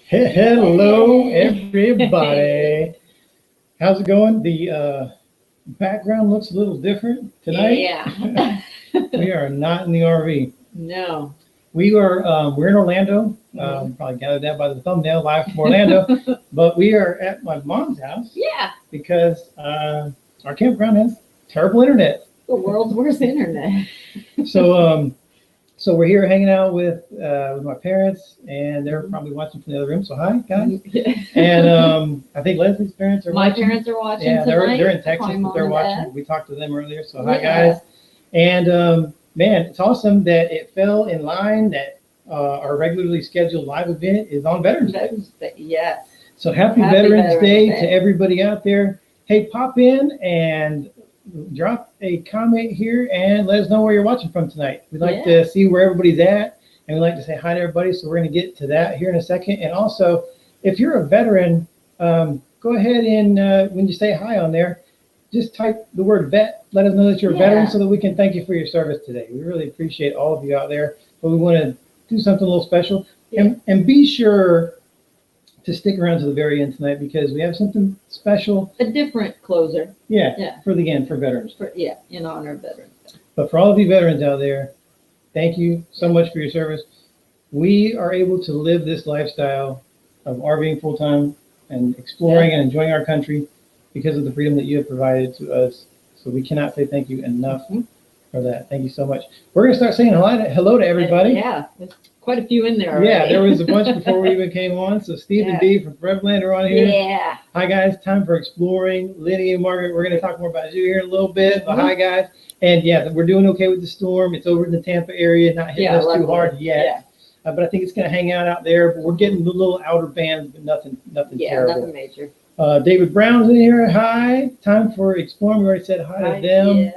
Hello, everybody. How's it going? The background looks a little different tonight. Yeah. We are not in the RV. No. We're in Orlando. Probably gathered that by the thumbnail, live from Orlando. But we are at my mom's house Yeah. because our campground has terrible internet. The world's worst internet. So so we're here hanging out with my parents, and they're probably watching from the other room. So hi, guys. And I think Leslie's parents are My watching. parents are watching Yeah, tonight. they're in Texas, Hi, but Mom they're and watching. Dad. We talked to them earlier. So hi, Yeah. guys. And man, it's awesome that it fell in line that our regularly scheduled live event is on Veterans Day. Yes. So happy Veterans Day to everybody out there. Hey, pop in and drop a comment here and let us know where you're watching from tonight. We'd like to see where everybody's at, and we'd like to say hi to everybody. So we're going to get to that here in a second. And also, if you're a veteran, go ahead and when you say hi on there, just type the word vet. Let us know that you're a veteran so that we can thank you for your service today. We really appreciate all of you out there, but we want to do something a little special. And be sure to stick around to the very end tonight because we have something special. A different closer. For the end, for veterans. In honor of Veterans Day. But for all of you veterans out there, thank you so much for your service. We are able to live this lifestyle of RVing full time and exploring and enjoying our country because of the freedom that you have provided to us. So we cannot say thank you enough for that. Thank you so much. We're going to start saying hello to everybody. There's quite a few in there already. Yeah, there was a bunch before we even came on. So Steve and Dee from Revland are on here. Yeah. Hi, guys. Time for exploring. Liddy and Margaret, we're going to talk more about you here in a little bit. But hi, guys. And we're doing okay with the storm. It's over in the Tampa area, not hitting us too hard yet. But I think it's going to hang out there. But we're getting the little outer bands, but nothing terrible. Nothing major. David Brown's in here. Hi. Time for exploring. We already said hi to them.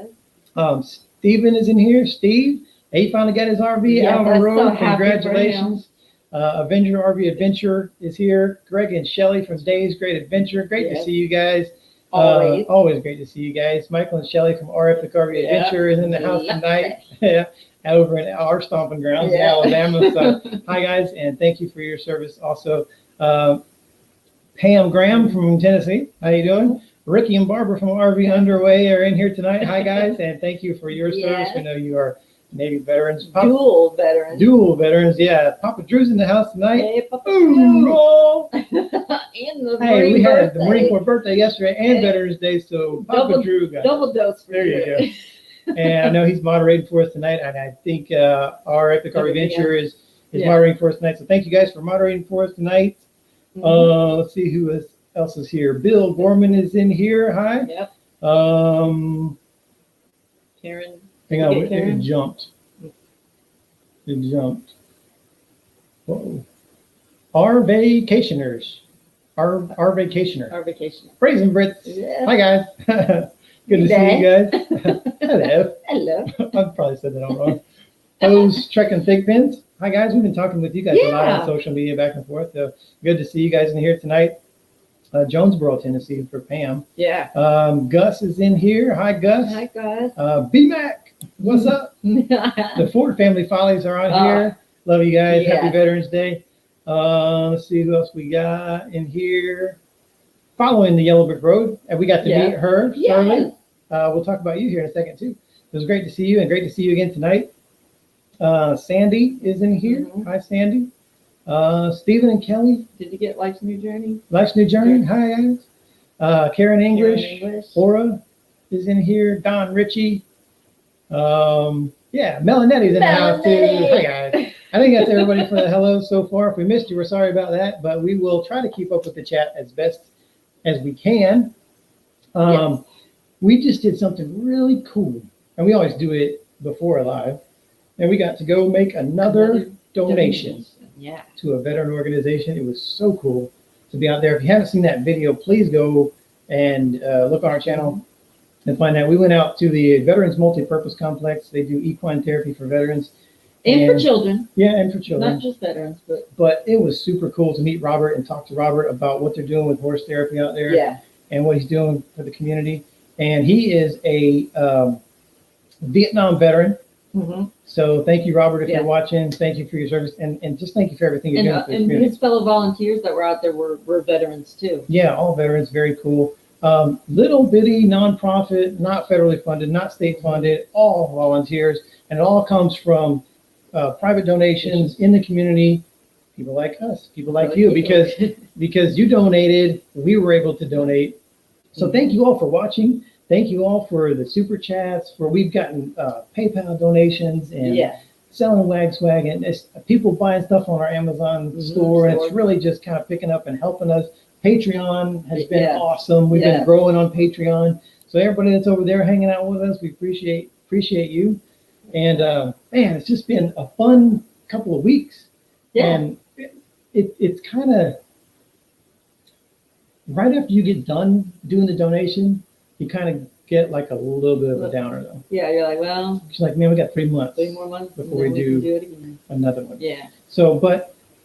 Yes. Stephen is in here. Steve, he finally got his RV out on the road. So Congratulations. Avenger RV Adventure is here. Greg and Shelly from Days Great Adventure. Great to see you guys. Always great to see you guys. Michael and Shelly from our Epic RV Adventure is in the house tonight. Over in our stomping grounds in Alabama. So hi guys, and thank you for your service. Also, Pam Graham from Tennessee. How you doing? Ricky and Barbara from RV Underway are in here tonight. Hi guys, and thank you for your service. We know you are Navy veterans. Dual veterans. Dual veterans, yeah. Papa Drew's in the house tonight. Hey, Papa Drew. And the Hey, we had the birthday. Marine Corps birthday yesterday and Veterans Day, so Papa Drew got double dose for there you go. And I know he's moderating for us tonight, and I think our Epic RV Adventure is moderating for us tonight. So thank you guys for moderating for us tonight. Let's see who else is here. Bill Gorman is in here. Hi. Yep. Karen. Hang on, it jumped. It jumped. Whoa. Our vacationers. Our vacationer. Our vacation. Praise and Brits. Yeah. Hi guys. Good to see you guys. Hello. Hello. I've probably said that all wrong. Those Trek and Thick Pins. Hi guys, we've been talking with you guys a lot on social media back and forth. So good to see you guys in here tonight. Jonesboro, Tennessee for Pam. Yeah. Gus is in here. Hi Gus. Hi guys. B-Mac, what's up? The Ford family follies are on here. Love you guys. Happy Veterans Day. Let's see who else we got in here. Following the Yellow Brick Road, and we got to meet her early. We'll talk about you here in a second too. It was great to see you, and great to see you again tonight. Sandy is in here. Hi, Sandy. Stephen and Kelly. Did you get Life's New Journey? Life's New Journey. Hi, guys. Karen English. Aura is in here. Don Ritchie. Melanetti's in the house too. Hi, guys. I think that's everybody for the hello so far. If we missed you, we're sorry about that, but we will try to keep up with the chat as best as we can. We just did something really cool, and we always do it before live, and we got to go make another donation to a veteran organization. It was so cool to be out there. If you haven't seen that video, please go and look on our channel and find out. We went out to the Veterans Multipurpose Complex. They do equine therapy for veterans. And for children. Yeah, and for children. Not just veterans, but. But it was super cool to meet Robert and talk to Robert about what they're doing with horse therapy out there and what he's doing for the community. And he is a Vietnam veteran Mhm. So thank you, Robert, if Yeah. you're watching. Thank you for your service, and just thank you for everything you're doing for the And community. his fellow volunteers that were out there were veterans too. Yeah, all veterans, very cool. Little bitty nonprofit, not federally funded, not state funded, all volunteers, and it all comes from private donations in the community. People like us, people like you, because you donated, we were able to donate. So thank you all for watching. Thank you all for the super chats. We've gotten PayPal donations and Yeah. selling Waggs Swag, and it's people buying stuff on our Amazon store, and it's really just kind of picking up and helping us. Patreon has been awesome. We've been growing on Patreon. So everybody that's over there hanging out with us, we appreciate you. And man, it's just been a fun couple of weeks. Yeah. And it's kind of right after you get done doing the donation, you kind of get like a little bit of a downer though. Yeah, you're like, well, It's like, man, we got 3 months. 3 more months before and we then do can do it again. another one. Yeah. So,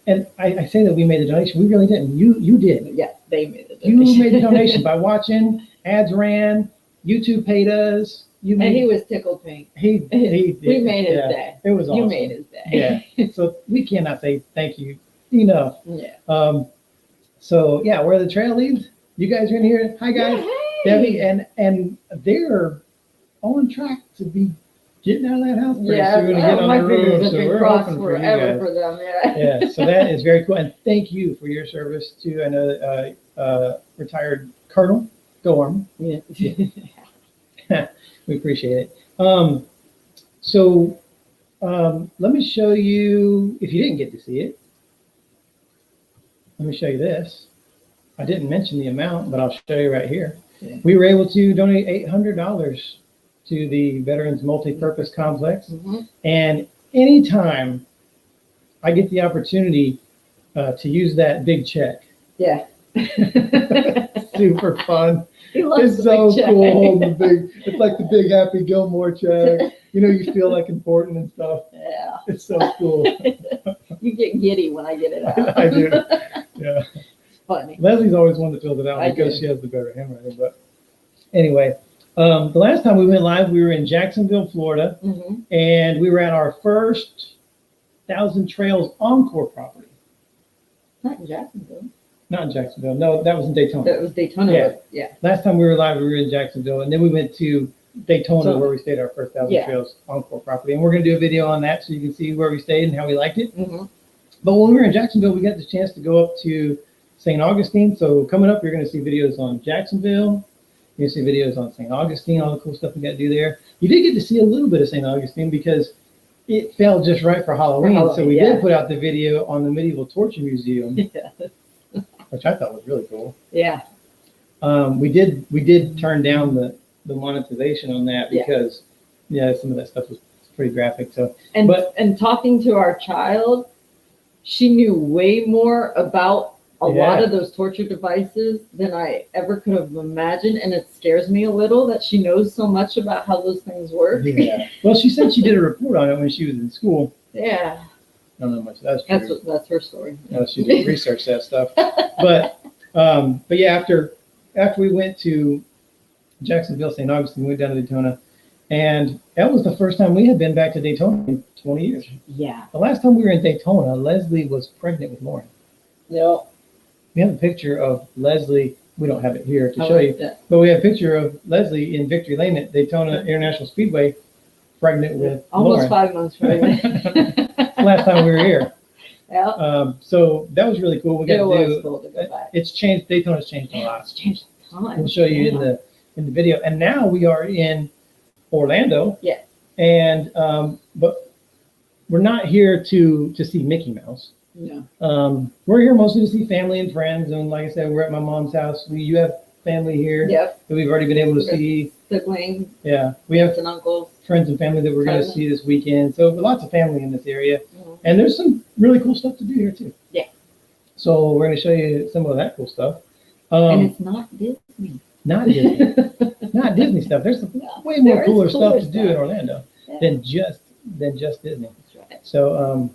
and I say that we made the donation. We really didn't. You did. Yeah, they made it. You made the donation by watching. Ads ran. YouTube paid us. And he was tickled pink. He did. We made his day. It was awesome. You made his day. Yeah. So we cannot say thank you enough. Yeah. So yeah, where the trail leads. You guys are in here. Hi guys. Yeah, hey. Debbie and they're on track to be getting out of that house pretty soon and get on my the fingers road. have So been we're crossed hoping for you forever guys. for them. Yeah. Yeah, so that is very cool, and thank you for your service too. I know retired Colonel, go Army. Yeah. We appreciate it. Let me show you, if you didn't get to see it, let me show you this. I didn't mention the amount, but I'll show you right here. Yeah. We were able to donate $800 to the Veterans Multi-Purpose Complex. Mhm. And anytime I get the opportunity to use that big check, Yeah. super fun. He loves It's the so big check. cool holding the big, it's like the big Happy Gilmore check. You know, you feel like important and stuff. Yeah. It's so cool. You get giddy when I get it out. I do. Yeah. It's funny. Leslie's always one that fills it out I because do. she has the better handwriting. But anyway, the last time we went live, we were in Jacksonville, Florida, Mhm. and we were at our first Thousand Trails Encore property. Not in Jacksonville. Not in Jacksonville. No, that was in Daytona. That was Daytona. Yeah. Yeah. Last time we were live, we were in Jacksonville, and then we went to Daytona, So- where we stayed at our first Thousand Yeah. Trails Encore property. And we're going to do a video on that so you can see where we stayed and how we liked it. Mm-hmm. But when we were in Jacksonville, we got the chance to go up to St. Augustine. So coming up, you're going to see videos on Jacksonville. You're going to see videos on St. Augustine, all the cool stuff we got to do there. You did get to see a little bit of St. Augustine because it fell just right for Halloween. So we yeah. did put out the video on the Medieval Torture Museum, Yeah. which I thought was really cool. Yeah. We did turn down the monetization on that Yeah. because some of that stuff was pretty graphic. So And talking to our child, she knew way more about a lot of those torture devices than I ever could have imagined, and it scares me a little that she knows so much about how those things work. yeah. Well, she said she did a report on it when she was in school. Yeah. I don't know much that's true. That's her story. She did research that stuff. But yeah, after we went to Jacksonville, St. Augustine, we went down to Daytona, and that was the first time we had been back to Daytona in 20 years. Yeah. The last time we were in Daytona, Leslie was pregnant with Lauren. No. We have a picture of Leslie. We don't have it here to I show like you, that. but we have a picture of Leslie in Victory Lane at Daytona International Speedway, pregnant with Almost Lauren. 5 months pregnant. Last time we were here. Yeah. So that was really cool. We got It to was do. cool to go back. It's changed. Daytona's changed a Yeah, lot. it's changed a ton. We'll show you in the video. And now we are in Orlando. Yeah. And but we're not here to see Mickey Mouse. No. We're here mostly to see family and friends. And like I said, we're at my mom's house. You have family here Yep. that we've already been able to see. Siblings, Yeah. We have aunts and uncles. friends and family that we're going to Cousins. see this weekend. So lots of family in this area. Mhm. And there's some really cool stuff to do here too. Yeah. So we're going to show you some of that cool stuff. And it's not Disney. Not Disney, not Disney stuff. There's way more There is cooler cooler stuff to do in stuff. Orlando Yeah. than just Disney. That's right. So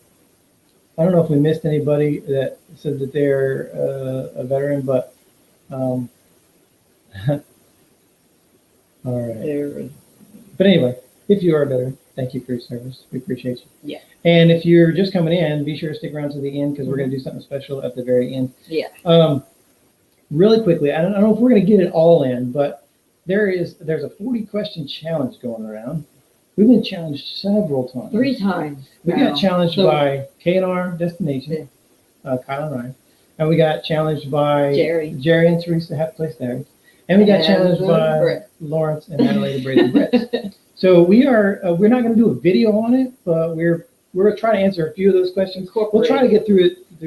I don't know if we missed anybody that said that they're a veteran, but all right. There was But anyway, if you are a veteran, Thank you for your service. We appreciate you. Yeah. And if you're just coming in, be sure to stick around to the end because we're going to do something special at the very end. Yeah. Really quickly, I don't know if we're going to get it all in, but there's a 40-question challenge going around. We've been challenged several times. 3 times. We now. got challenged by K&R Destination, Kyle and Ryan. And we got challenged by Jerry and Teresa Happy Place Diaries. And we got challenged by Brett. Lawrence and Adelaide Brady Brett. So we're not going to do a video on it, but we're going to try to answer a few of those questions. We'll try to get through it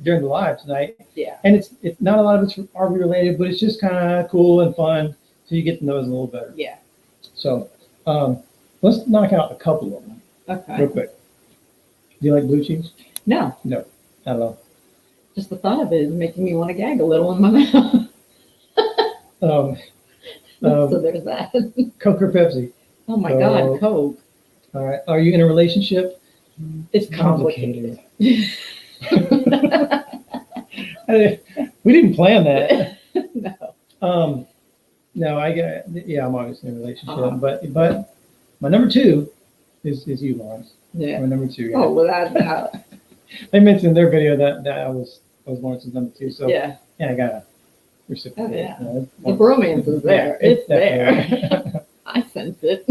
during the live tonight. Yeah. And it's not a lot of it's RV related, but it's just kind of cool and fun, so you get to know us a little better. Yeah. So let's knock out a couple of them real quick. Do you like blue cheese? No. No, not at all. Just the thought of it is making me want to gag a little in my mouth. So there's that. Coke or Pepsi? Oh my God, Coke. All right. Are you in a relationship? It's complicated. We didn't plan that. No. No, I'm obviously in a relationship, but my number 2 is you, Lawrence. Yeah. My number 2. Oh, without a doubt. They mentioned in their video that I was Lawrence's number 2. So yeah, I gotta reciprocate. Oh, yeah. You know, the bromance is there. Yeah, it's there. there. I sense it.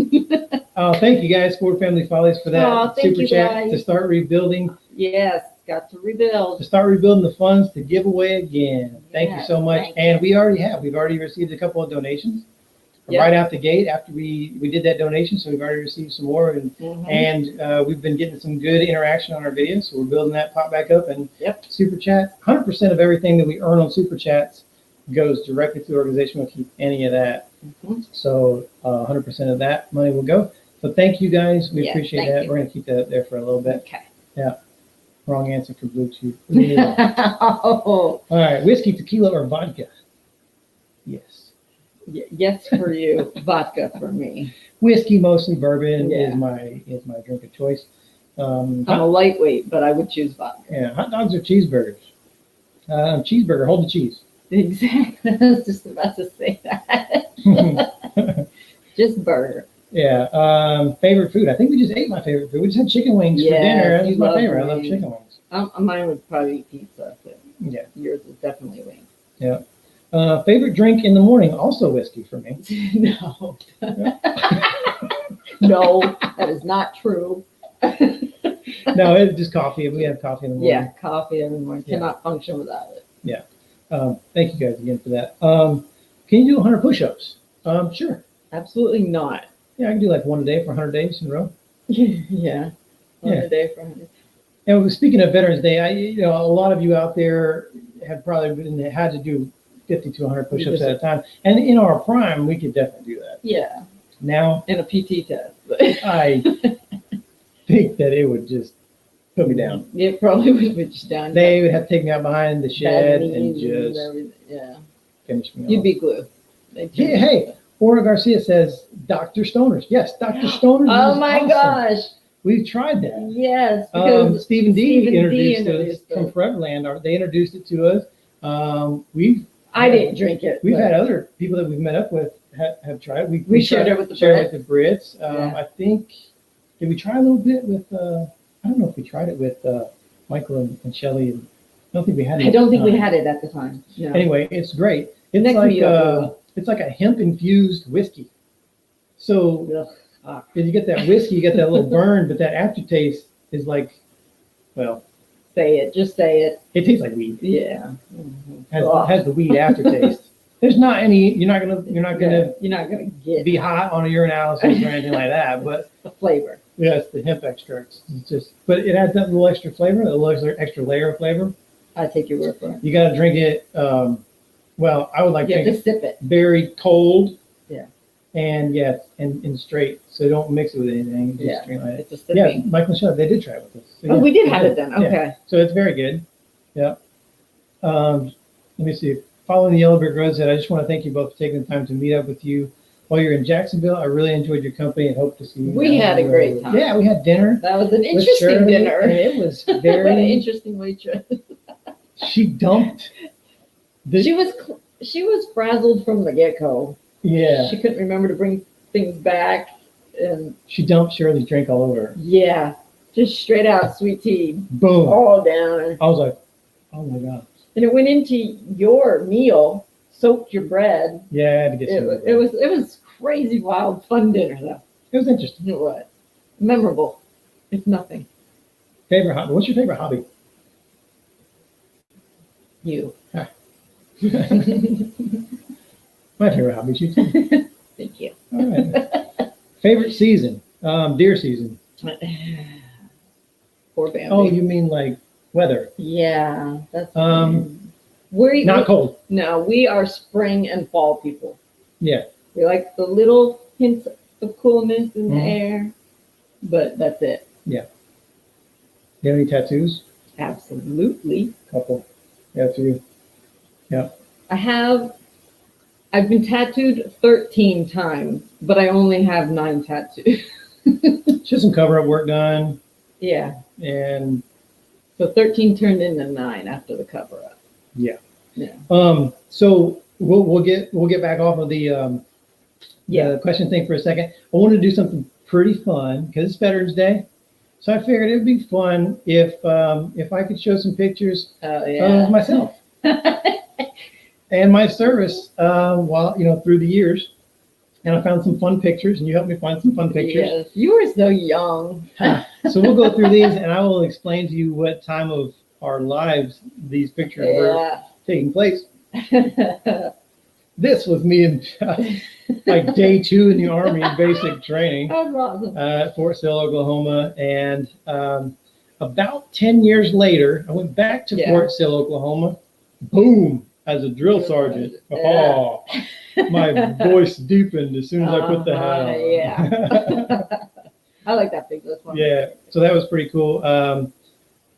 Thank you guys, Ford Family Follies, for that Thank super you, chat guys. to start rebuilding. Yes, got to rebuild. To start rebuilding the funds to give away again. Thank you so much. And we've already received a couple of donations right out the gate after we did that donation. So we've already received some more, and we've been getting some good interaction on our videos. So we're building that pop back up, and super chat. 100% of everything that we earn on super chats goes directly to the organization. We'll keep any of that. So 100% of that money will go. So thank you guys. We appreciate that. We're going to keep that there for a little bit. Okay. Yeah. Wrong answer for Bluetooth. All right. Whiskey, tequila, or vodka? Yes. Yes for you. Vodka for me. Whiskey, mostly bourbon is my drink of choice. I'm a lightweight, but I would choose vodka. Yeah. Hot dogs or cheeseburgers? Cheeseburger. Hold the cheese. Exactly. I was just about to say that. Just burger. Yeah. Favorite food? I think we just ate my favorite food. We just had chicken wings for dinner. That's my favorite. I love chicken wings. Mine would probably be pizza. But yeah. Yours is definitely wings. Yeah. Favorite drink in the morning? Also whiskey for me. No. No, that is not true. No, it's just coffee. We have coffee in the morning. Yeah, coffee every morning. Cannot function without it. Yeah. Thank you guys again for that. Can you do 100 push-ups? Sure. Absolutely not. Yeah, I can do like one a day for 100 days in a row. Yeah. One a day for 100. And speaking of Veterans Day, a lot of you out there have probably had to do 50 to 100 push-ups at a time. And in our prime, we could definitely do that. Yeah. Now. In a PT test. I think that it would just put me down. It probably would put you down. They would have to take me out behind the shed and just finish me off. You'd be glue. Hey, Ora Garcia says Dr. Stoners. Yes, Dr. Stoners. Oh my gosh. We've tried that. Yes. Stephen D introduced us from Foreverland. They introduced it to us. I didn't drink it. We've had other people that we've met up with have tried it. We shared it with the Brits. I think, did we try a little bit with, I don't know if we tried it with Michael and Shelley. I don't think we had it. I don't think we had it at the time. No. Anyway, it's great. It's like a hemp-infused whiskey. So if you get that whiskey, you get that little burn, but that aftertaste is like, well. Say it. Just say it. It tastes like weed. Yeah. Has the weed aftertaste. There's not any. You're not gonna be hot on a urinalysis or anything like that. But the flavor. Yeah, it's the hemp extracts. It's just, but it adds that little extra flavor, a little extra layer of flavor. I take your word for it. You got to drink it. Well, I would like to just sip it very cold. Yeah. And and straight, so don't mix it with anything. Just drink like it's a sipping. Yeah, Michael and Shelley, they did try it with us. So we did have it then. Okay. Yeah. So it's very good. Yeah. Let me see. Following the Yellow Brick Road said, I just want to thank you both for taking the time to meet up with you while you're in Jacksonville. I really enjoyed your company and hope to see you. We had a great time. Yeah, we had dinner. That was an interesting dinner. And it was very what an interesting waitress. She dumped. She was frazzled from the get-go. Yeah. She couldn't remember to bring things back. And She dumped Shirley's drink all over her. yeah, just straight out sweet tea, Boom. all down. I was like, oh my God. And it went into your meal, soaked your bread. Yeah, I had to get some. It was crazy, wild, fun dinner though. It was interesting. It was memorable, if nothing. Favorite hobby? What's your favorite hobby? You. My favorite hobby is you too. Thank you. All right. Favorite season? Deer season. Poor Bambi. Oh, you mean like weather? Yeah, that's Not cold. No, we are spring and fall people. Yeah. We like the little hints of coolness in the Mhm. air, but that's it. You have any tattoos? Absolutely. Couple. Yeah, few. I've been tattooed 13 times, but I only have 9 tattoos. Just some cover up work done, Yeah. and So 13 turned into 9 after the cover up. yeah. Yeah. So we'll get back off of the question thing for a second. I wanted to do something pretty fun because it's Veterans Day. So I figured it'd be fun if I could show some pictures of myself and my service through the years. And I found some fun pictures, and you helped me find some fun pictures. Yes. You were so young. So we'll go through these, and I will explain to you what time of our lives these pictures were taking place. This was me in like day 2 in the Army in basic training. That was awesome. At Fort Sill, Oklahoma. And about 10 years later, I went back to Fort Sill, Oklahoma. Boom, as a drill sergeant. Yeah. Oh, my voice deepened as soon as I put the hat on. Yeah. I like that picture. That's one. Yeah, so that was pretty cool.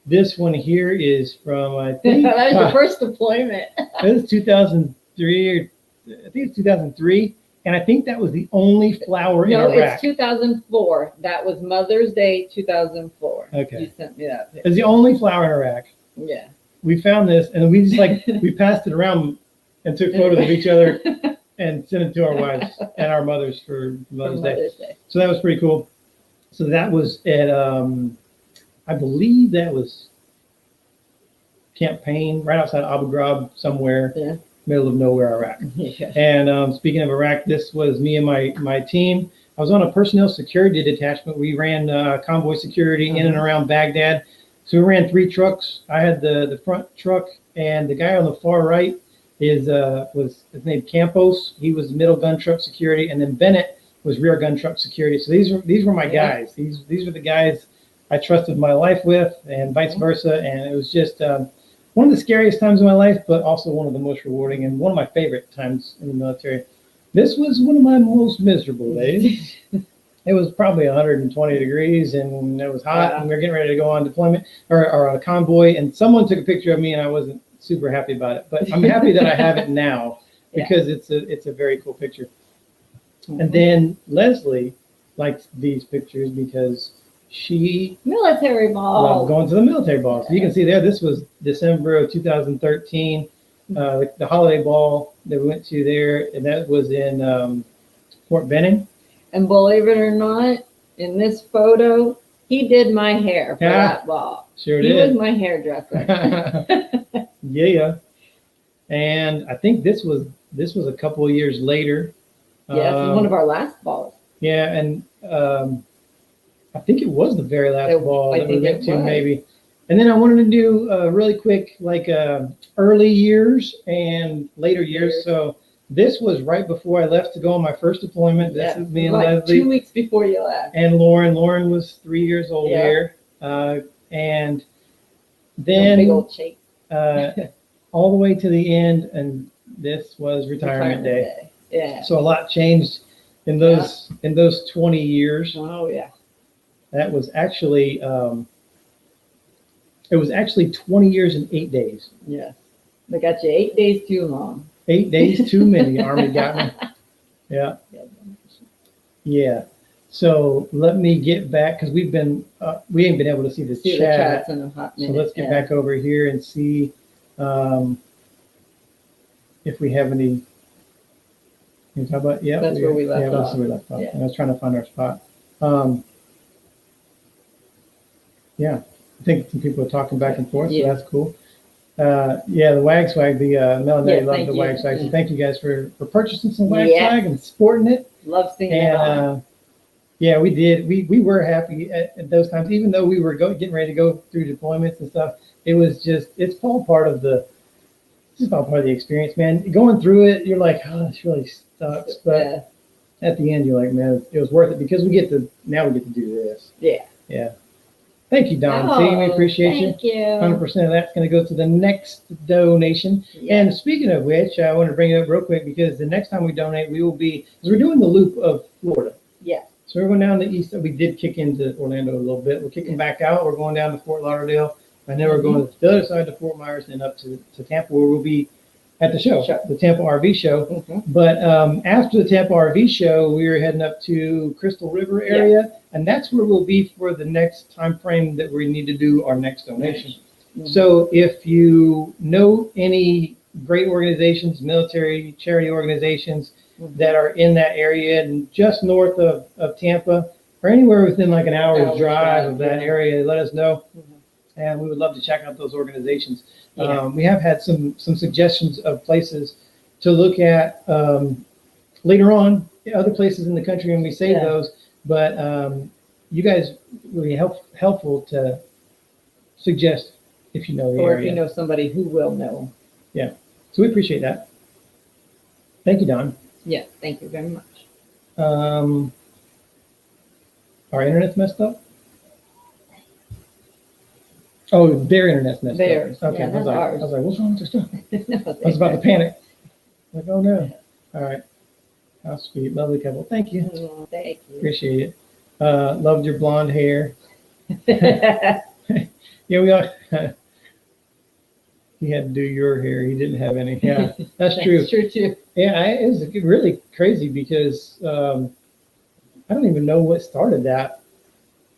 This one here is from, I think, That was your first deployment. this is 2003, or I think it's 2003. And I think that was the only flower in No, Iraq. it's 2004. That was Mother's Day 2004. Okay. You sent me that picture. It's the only flower in Iraq. Yeah. We found this, and we just we passed it around and took photos of each other and sent it to our wives and our mothers for Mother's Day. So that was pretty cool. So that was at, I believe that was Camp Payne, right outside Abu Ghraib, somewhere, middle of nowhere, Iraq. Yeah. And speaking of Iraq, this was me and my team. I was on a personnel security detachment. We ran convoy security in and around Baghdad. So we ran 3 trucks. I had the front truck, and the guy on the far right was his name Campos. He was middle gun truck security, and then Bennett was rear gun truck security. So these were my guys. These were the guys I trusted my life with, and vice versa. And it was just one of the scariest times of my life, but also one of the most rewarding and one of my favorite times in the military. This was one of my most miserable days. It was probably 120 degrees, and it was hot, and we were getting ready to go on deployment or a convoy, and someone took a picture of me, and I wasn't super happy about it. But I'm happy that I have it now because it's a very cool picture. And then Leslie liked these pictures because she military ball. loved going to the military ball. So you can see there, this was December of 2013, the holiday ball that we went to there, and that was in Fort Benning. And believe it or not, in this photo, he did my hair for that ball. Sure he did. He was my hairdresser. Yeah. And I think this was a couple of years later. Yeah, one of our last balls. Yeah, and I think it was the very last ball that we went to, maybe. And then I wanted to do really quick, early years and later years. So this was right before I left to go on my first deployment. This is me and Leslie. 2 weeks before you left. And Lauren. Lauren was 3 years old there. And then big old shake. all the way to the end, and this was retirement day. Yeah. So a lot changed in those 20 years. Oh yeah. That was actually it was actually 20 years and 8 days. Yeah. They got you 8 days too long. 8 days too many. Army got me. Yeah. Yeah. So let me get back, because we ain't been able to see the chat. In a hot minute. So let's get back over here and see if we have any. You talk about, yeah. That's where we left Yeah, that's off. where we left off. Yeah. And I was trying to find our spot. Yeah, I think some people are talking back and forth, so Yeah. that's cool. Yeah, the Waggs swag, the Mel and Yeah, Eddie love thank the you. Waggs swag. So Yeah. thank you guys for purchasing some Waggs Yeah. swag and supporting it. Love seeing it And on. yeah, we did. We were happy at those times, even though we were getting ready to go through deployments and stuff. It was just, it's all part of the, it's just all part of the experience, man. Going through it, you're like, oh, this really sucks. But Yeah. at the end, you're like, man, it was worth it because we get to do this. Yeah. Yeah. Thank you, Don. See, we appreciate you. Thank you. 100% of that's going to go to the next donation. Yeah. And speaking of which, I want to bring it up real quick because the next time we donate, we will be, because we're doing the loop of Florida. Yeah. So we're going down the east. We did kick into Orlando a little bit. We're kicking back out. We're going down to Fort Lauderdale. And then we're going to the other side to Fort Myers and up to Tampa, where we'll be at the show, the Tampa RV show. Mhm. But after the Tampa RV show, we were heading up to Crystal River area. And that's where we'll be for the next time frame that we need to do our next donation. Mhm. So if you know any great organizations, military charity organizations that are in that area and just north of Tampa or anywhere within like an hour's drive of that area, let us know. And we would love to check out those organizations. Yeah. We have had some suggestions of places to look at later on, other places in the country, and we save those. But you guys will be helpful to suggest if you know the Or area. if you know somebody who will know. Yeah. So we appreciate that. Thank you, Don. Yes, thank you very much. Our internet's messed up? Oh, their internet's messed Theirs. up. Okay. Yeah, I was not like, ours. what's wrong with their stuff? No, I was about to panic. Like, oh no. All right. How sweet. Lovely couple. Thank you. Oh, thank you. Appreciate it. Loved your blonde hair. Yeah, we all. He had to do your hair. He didn't have any. Yeah, that's true. That's true too. Yeah, it was really crazy because I don't even know what started that.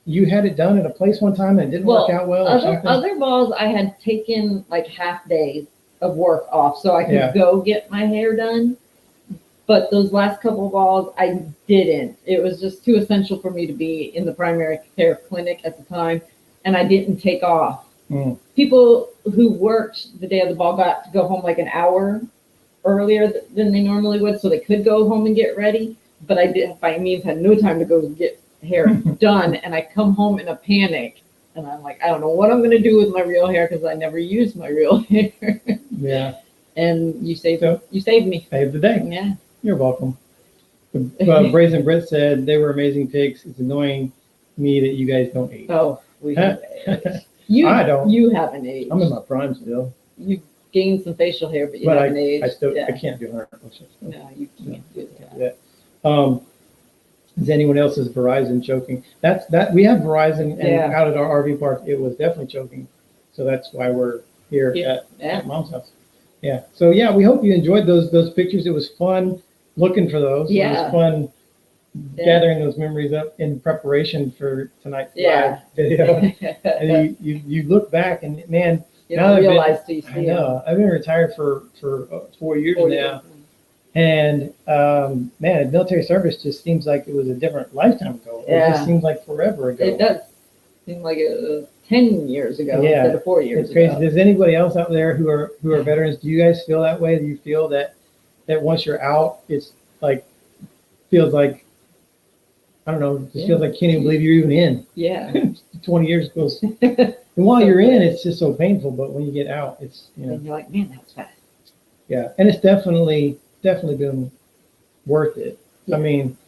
You had it done at a place one time and it didn't work out well or something? Other balls, I had taken like half days of work off so I could go get my hair done. But those last couple of balls, I didn't. It was just too essential for me to be in the primary care clinic at the time, and I didn't take off. People who worked the day of the ball got to go home like an hour earlier than they normally would, so they could go home and get ready. But I did, by means, had no time to go get hair done, and I come home in a panic, and I'm like, I don't know what I'm going to do with my real hair because I never used my real hair. Yeah. And you saved me. Saved the day. Yeah. You're welcome. Brazen Brit said they were amazing pigs. It's annoying me that you guys don't age. Oh, we have I don't. You haven't aged. I'm in my prime still. You gained some facial hair, but you haven't aged. I can't do 100%. No, you can't do that. Yeah. Is anyone else's Verizon choking? That we have Verizon, and out at our RV park, it was definitely choking. So that's why we're here at Mom's house. Yeah. So yeah, we hope you enjoyed those pictures. It was fun looking for those. Yeah. It was fun gathering those memories up in preparation for tonight's live video. And you look back and man, you don't realize till you see I know. I've been retired for 4 years now. And man, military service just seems like it was a different lifetime ago. It just seems like forever ago. It does seem like it was 10 years ago instead of 4 years it's crazy. ago. Does anybody else out there who are veterans, do you guys feel that way? Do you feel that once you're out, it's like feels like I don't know, it just feels like you can't even believe you're even in. Yeah. 20 years goes. And while you're in, it's just so painful. But when you get out, it's and you're like, man, that's fast. Yeah, and it's definitely been worth it. Yeah. I mean,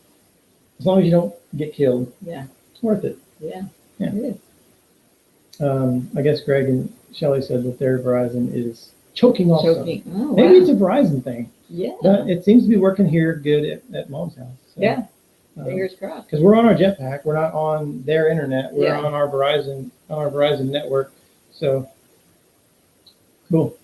as long as you don't get killed, it's worth it. Yeah. Yeah. It is. I guess Greg and Shelly said that their Verizon is choking also. Choking. Oh, Maybe it's a Verizon thing. Yeah. But it seems to be working here good at Mom's house. So, Yeah. Fingers crossed. Because we're on our jetpack, we're not on their internet. We're Yeah. on our Verizon network. So cool.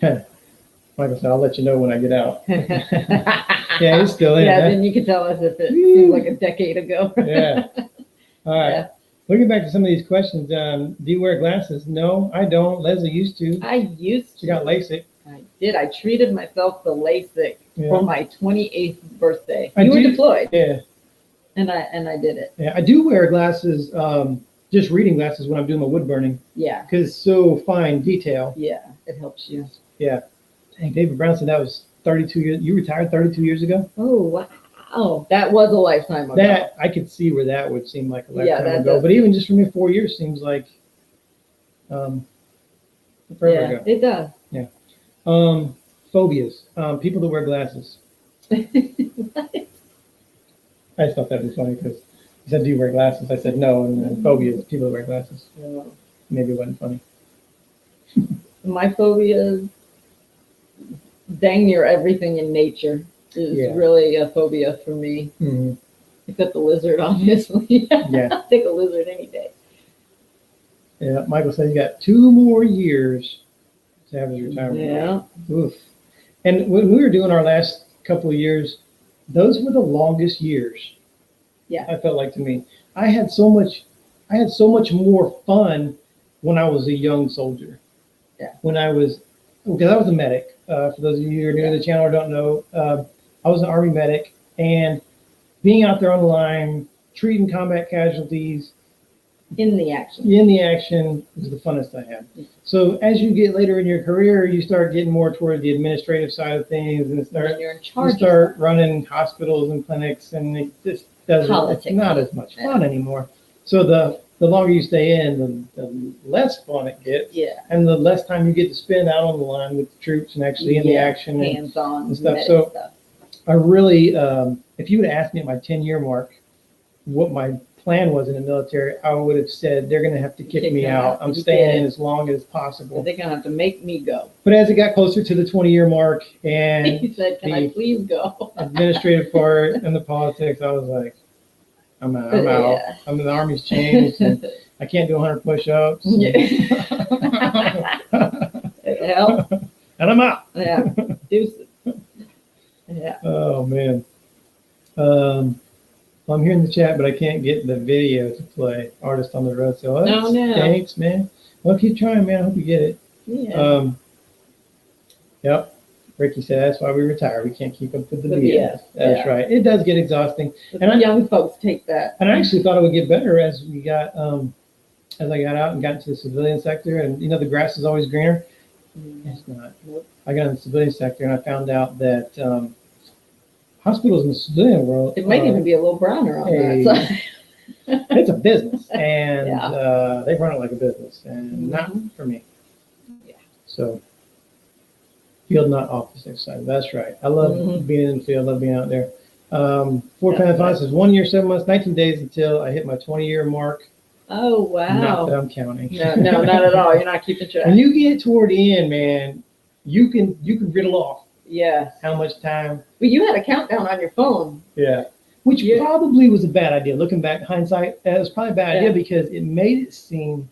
Michael said, I'll let you know when I get out. Yeah, he's still in. Yeah, then you can tell us if it seems like a decade ago. Yeah. All right. Yeah. Looking back to some of these questions, do you wear glasses? No, I don't. Leslie used to. I used to. She got LASIK. I did. I treated myself to LASIK for my 28th birthday. You were deployed. Yeah. And I did it. Yeah, I do wear glasses, just reading glasses when I'm doing my wood burning. Yeah. Because it's so fine detail. Yeah, it helps you. Yeah. Dang, David Brown said that was 32 years. You retired 32 years ago? Oh, wow. That was a lifetime ago. That, I could see where that would seem like a lifetime ago. does. But even just for me, 4 years seems like forever ago. It does. Yeah. Phobias. People that wear glasses. I just thought that was funny because he said, do you wear glasses? I said, no. And then phobias, people that wear glasses. Yeah. Maybe it wasn't funny. My phobia, dang near everything in nature is really a phobia for me. Mm-hmm. Except the lizard, obviously. Yeah. I'll take a lizard any day. Yeah, Michael said he got 2 more years to have his retirement. Yeah. Oof. And when we were doing our last couple of years, those were the longest years. Yeah. I felt like to me. I had so much more fun when I was a young soldier. Yeah. Because I was a medic. For those of you who are new to the channel or don't know, I was an Army medic, and being out there on the line, treating combat casualties, In the action was the funnest I had. So as you get later in your career, you start getting more toward the administrative side of things, and you're in charge. you start running hospitals and clinics, and it just doesn't. Politics. It's not as much fun anymore. So the longer you stay in, the less fun it gets, and the less time you get to spend out on the line with the troops and actually in the action hands-on and stuff. So I really, if you would have asked me at my 10-year mark what my plan was in the military, I would have said they're going to have to kick me out. I'm staying in as long as possible. They're going to have to make me go. But as it got closer to the 20-year mark and he said, "Can I please go?" administrative part and the politics, I was like, I'm out. I'm in the Army's changed, and I can't do 100 push-ups. Hell. And I'm out. Yeah. Deuces. Yeah. Oh man. Well, I'm here in the chat, but I can't get the video to play. Artist on the road. So no. Thanks, man. Well, keep trying, man. I hope you get it. Yeah. Yep. Ricky said that's why we retire. We can't keep up with the BS. That's right. It does get exhausting. And young folks take that. And I actually thought it would get better as we got as I got out and got into the civilian sector. And you know, the grass is always greener. It's not. Nope. I got in the civilian sector and I found out that hospitals in the civilian world, it might even be a little browner on that side. It's a business, and they run it like a business, and not for me. Yeah. So, field, not office exercise. That's right. I love being in the field. Love being out there. Fort Panathon says 1 year, 7 months, 19 days until I hit my 20-year mark. Oh wow! Not that I'm counting. No, not at all. You're not keeping track. When you get toward the end, man, you can riddle off. Yeah. How much time? But you had a countdown on your phone. Yeah. Which probably was a bad idea. Looking back, hindsight, it was probably a bad idea because it made it seem,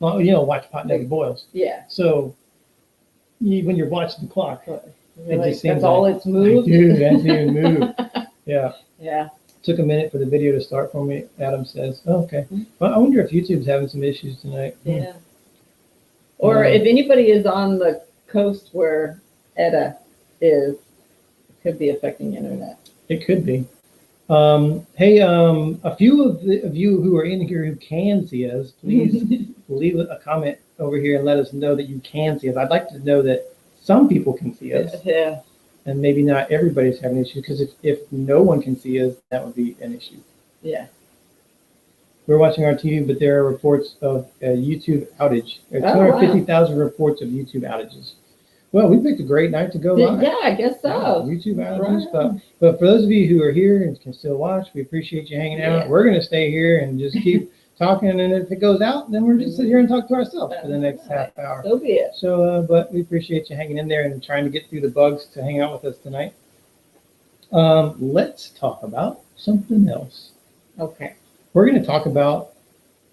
well, you know, watch pot never boils. Yeah. So when you're watching the clock, it just seems that's all it's moved. Dude, that's even moved. Yeah. Yeah. Took a minute for the video to start for me. Adam says, oh, okay. Well, I wonder if YouTube's having some issues tonight. Yeah. Or if anybody is on the coast where Etta is, it could be affecting internet. It could be. Hey, a few of you who are in here who can see us, please leave a comment over here and let us know that you can see us. I'd like to know that some people can see us. Yeah. And maybe not everybody's having issues, because if no one can see us, that would be an issue. Yeah. We're watching our TV, but there are reports of a YouTube outage. There are 250,000 reports of YouTube outages. Well, we picked a great night to go live. Yeah, I guess so. YouTube outages. But for those of you who are here and can still watch, we appreciate you hanging out. We're going to stay here and just keep talking. And if it goes out, then we're just sit here and talk to ourselves for the next half hour. So be it. So, but we appreciate you hanging in there and trying to get through the bugs to hang out with us tonight. Let's talk about something else. Okay. We're going to talk about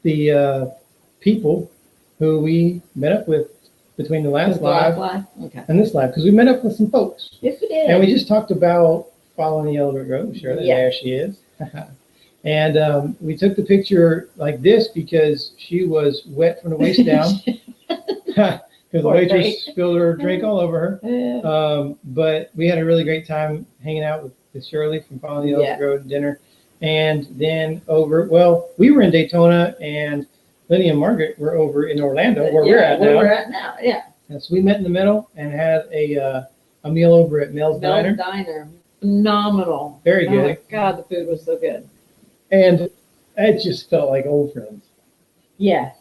the people who we met up with between the last live and this live, because we met up with some folks. Yes, we did. And we just talked about following the elder road. Sure, there she is. And we took the picture like this because she was wet from the waist down. because the Poor waitress thing. spilled her drink all over her. Yeah. But we had a really great time hanging out with Shirley from Following the Elk Road dinner. And then we were in Daytona, and Lenny and Margaret were over in Orlando, where we're at now. Yeah. And so we met in the middle and had a meal over at Mel's Diner. Diner. Phenomenal. Very good. Oh my God, the food was so good. And it just felt like old friends. Yeah.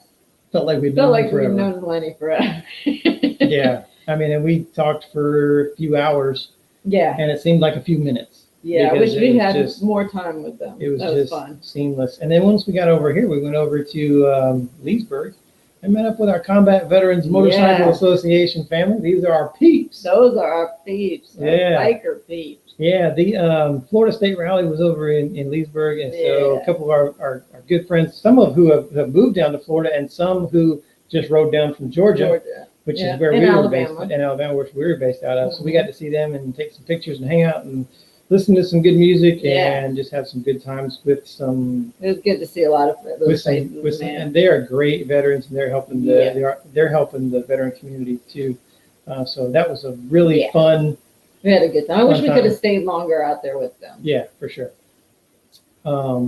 Felt like we'd Felt known like forever. we've known Lenny forever. Yeah. I mean, and we talked for a few hours, Yeah. and it seemed like a few minutes. Yeah, I because wish we it was had just- more time with them. It was That just fun. seamless. And then once we got over here, we went over to Leesburg and met up with our Combat Veterans Motorcycle Yeah. Association family. These are our peeps. Those are our peeps. Our Yeah. biker peeps. Yeah, the Florida State Rally was over in Leesburg, and so Yeah. a couple of our good friends, some of who have moved down to Florida, and some who just rode down from Georgia, which Yeah. is where And we were Alabama. based, in Alabama, which we were based out of. So we Mhm. got to see them and take some pictures and hang out and listen to some good music Yeah. and just have some good times with some It was good to see a lot of those faces, man. and they are great veterans, and they're helping they're helping the veteran community too. So that was a really Yeah. fun. We had a good time. I wish Fun we time. could have stayed longer out there with them. Yeah, for sure. Let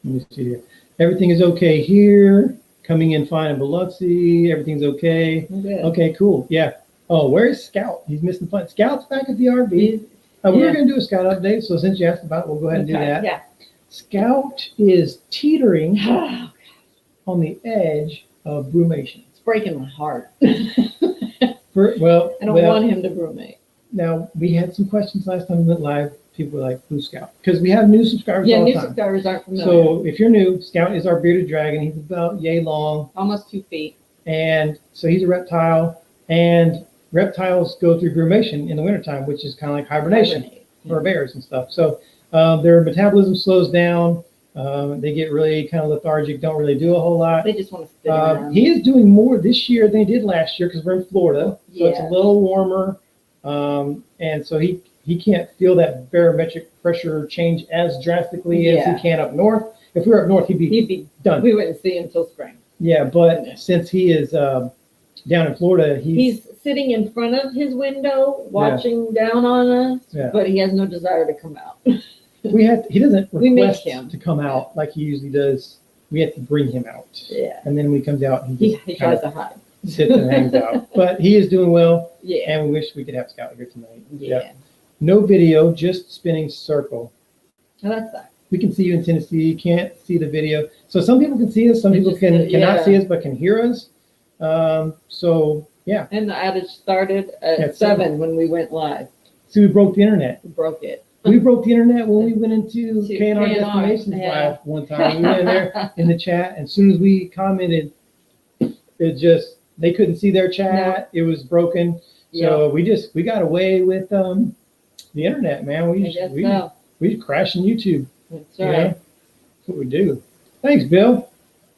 me see here. Everything is okay here. Coming in fine in Biloxi. Everything's okay. Good. Okay, cool. Yeah. Oh, where's Scout? He's missing the fun. Scout's back at the RV. We were Yeah. going to do a Scout update, so since you asked about it, we'll go ahead and do Okay, that. Yeah. Scout is teetering on the edge of brumation. It's breaking my heart. I I don't want him to brumate. Now, we had some questions last time we went live. People were like, who's Scout? Because we have new subscribers Yeah, all the new time. subscribers aren't familiar. So if you're new, Scout is our bearded dragon. He's about yay long. Almost 2 feet. And so he's a reptile. And reptiles go through brumation in the wintertime, which is kind of like hibernation for bears and stuff. So their metabolism slows down. They get really kind of lethargic, don't really do a whole lot. They just want to sit around. He is doing more this year than he did last year because we're in Florida. So it's a Yeah. little warmer. And so he can't feel that barometric pressure change as drastically as Yeah. he can up north. If we were up north, he'd be done. We wouldn't see him until spring. Yeah, but since he is down in Florida, He's sitting in front of his window, watching down on us, Yeah. but he has no desire to come out. he doesn't We make request him. to come out like he usually does. We have to bring him out. Yeah. And then when he comes out, He just tries kind to hide. of sits and hangs out. But he is doing well, Yeah. and we wish we could have Scout here tonight. Yeah. No video, just spinning circle. Oh, that's that. We can see you in Tennessee. You can't see the video. So some people can see us. Some They people just cannot yeah. see us, but can hear us. So yeah. And the outage started at At 7 when we went live. So we broke the internet. We broke it. We broke the internet when we went into To K&R K&R, Destinations yeah. Live one time. We went in there in the chat, and as soon as we commented, it just, they couldn't see their chat. It was broken. So we got away with the internet, man. I guess We so. just crashing YouTube. That's You right. know? That's what we do. Thanks, Bill.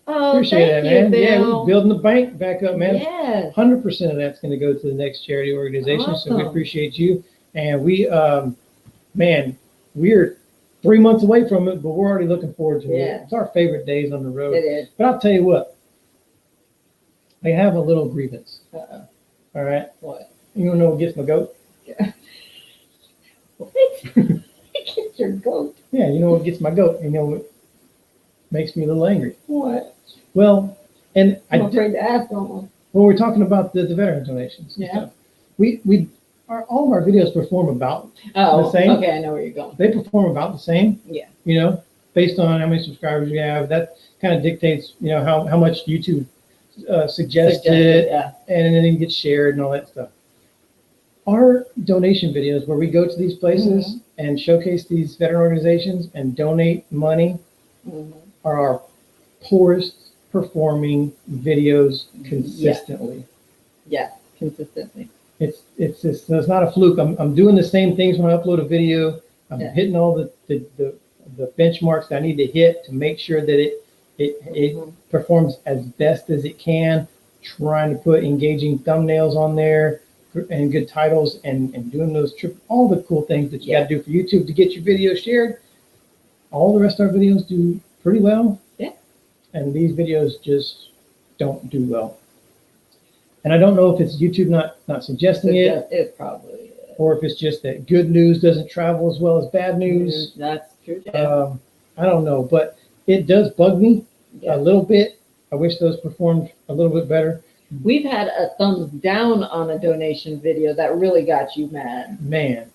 Oh, Appreciate thank that, you, man. Yeah, Bill. we're building the bank back up, man. Yes. 100% of that's going to go to the next charity organization. So we Awesome. appreciate you. And we, man, we're 3 months away from it, but we're already looking forward to Yeah. it. It's our favorite days on the road. It is. But I'll tell you what, I have a little grievance. Uh-oh. All right. What? You want to know what gets my goat? What? Get your goat. Yeah, you know what gets my goat? You know what makes me a little angry? What? Well, and I'm afraid to ask someone. when we're talking about the veteran donations, and Yeah. stuff, all of our videos perform about Oh, the same. okay, I know where you're going. They perform about the same. Yeah. You know, based on how many subscribers you have, that kind of dictates, you know, how much YouTube suggests it, Yeah. and then it gets shared and all that stuff. Our donation videos, where we go to these places Mm-hmm. and showcase these veteran organizations and donate money, Mhm. are our poorest performing videos consistently. Yeah, consistently. It's not a fluke. I'm doing the same things when I upload a video. I'm Yeah. hitting all the benchmarks that I need to hit to make sure that it Mhm. performs as best as it can. Trying to put engaging thumbnails on there and good titles and doing those all the cool things that you got to do for YouTube to get your video shared. All the rest of our videos do pretty well. Yeah. And these videos just don't do well. And I don't know if it's YouTube not suggesting it, It probably is. or if it's just that good news doesn't travel as well as bad news. That's true. Yeah. I don't know, but it does bug me Yeah. a little bit. I wish those performed a little bit better. We've had a thumbs down on a donation video that really got you mad. Man,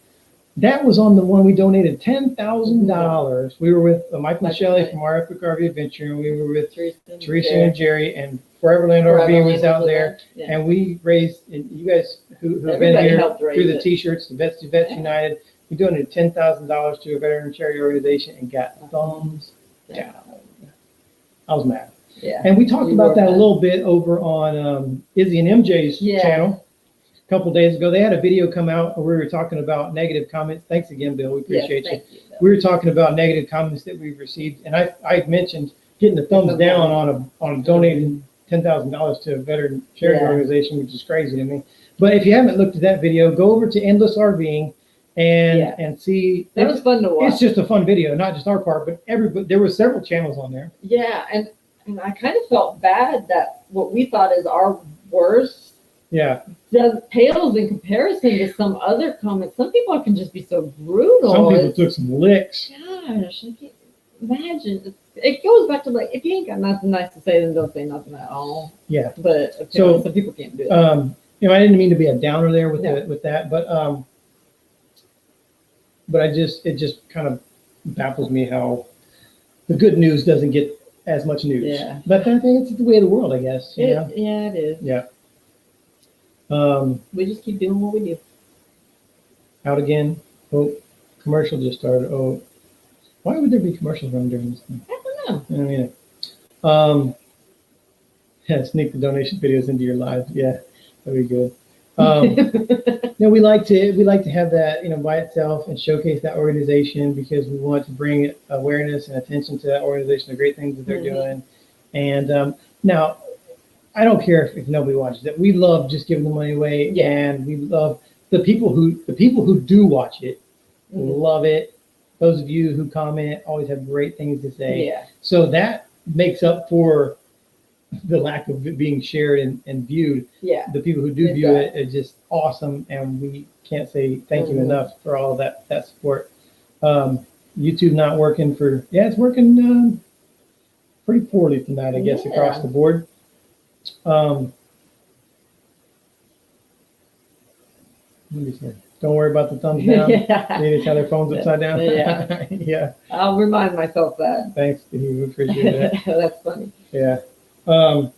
that was on the one we donated $10,000. We were with Michael and Shelley from our Epic RV Adventure, and we were with Teresa and Jerry, and Foreverland RV was out there, Yeah. and we raised. And you guys who have been Everybody here helped raise through the it. T-shirts, the Vets to Vets Yeah. United, we donated $10,000 to a veteran charity organization and got thumbs down. I was mad. Yeah. And we talked You about were that a mad. little bit over on Izzy and MJ's Yeah. channel a couple days ago. They had a video come out where we were talking about negative comments. Thanks again, Bill. We appreciate you. Thank you. We were talking about negative comments that we've received, and I mentioned getting the thumbs down on donating $10,000 to a veteran charity Yeah. organization, which is crazy to me. But if you haven't looked at that video, go over to Endless RVing and see. That was fun to watch. It's just a fun video, not just our part, but everybody. There were several channels on there. Yeah, and I kind of felt bad that what we thought is our worst Yeah, pales in comparison to some other comments. Some people can just be so brutal. some people took some licks. Gosh, I can't imagine. It goes back to like, if you ain't got nothing nice to say, then don't say nothing at all. Yeah. But So, apparently some people can't do it. I didn't mean to be a downer there with No. with that, but it just kind of baffles me how the good news doesn't get as much news. Yeah. But I think it's the way of the world, I guess. You know? Yeah, it is. Yeah. We just keep doing what we do. Out again. Oh, commercial just started. Oh, why would there be commercials running during this thing? I don't know. I mean, yeah, sneak the donation videos into your lives. Yeah, that'd be good. We like to have that, by itself and showcase that organization because we want to bring awareness and attention to that organization, the great things that they're doing. And now, I don't care if nobody watches it. We love just giving the money away, and we love the people who do watch it. Love it. Those of you who comment always have great things to say. Yeah. So that makes up for the lack of it being shared and viewed. Yeah. The people who do view it is just awesome, and we can't say thank you enough for all of that support. YouTube not working it's working pretty poorly tonight, I guess, across the board. Let me see. Don't worry about the thumbs down. They tell their phones upside down. Yeah. Yeah. I'll remind myself that. Thanks, Steve. We appreciate it. That's funny. Yeah. So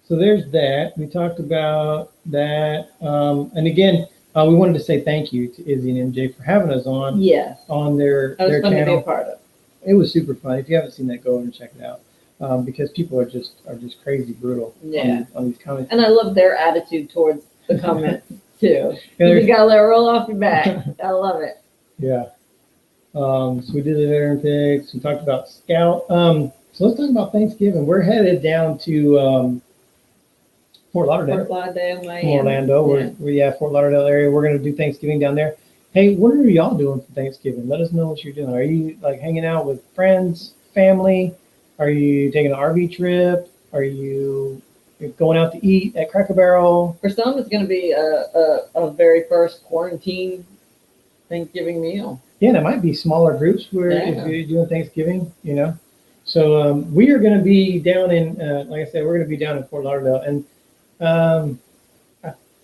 there's that. We talked about that. And again, we wanted to say thank you to Izzy and MJ for having us on. Yes. On their That was fun channel. to be a part of. It was super fun. If you haven't seen that, go over and check it out. Because people are just crazy brutal on these comments. And I love their attitude towards the comments too. Yeah, You gotta let it roll off your back. I love it. Yeah. So we did the veteran picks. We talked about Scout. So let's talk about Thanksgiving. We're headed down to Fort Lauderdale. Fort Lauderdale, Miami. Orlando. Yeah. We're Fort Lauderdale area. We're going to do Thanksgiving down there. Hey, what are y'all doing for Thanksgiving? Let us know what you're doing. Are you like hanging out with friends, family? Are you taking an RV trip? Are you going out to eat at Cracker Barrel? For some, it's going to be a very first quarantine Thanksgiving meal. Yeah, there might be smaller groups where if you're doing Thanksgiving, So we are going to be down in, like I said, we're going to be down in Fort Lauderdale, and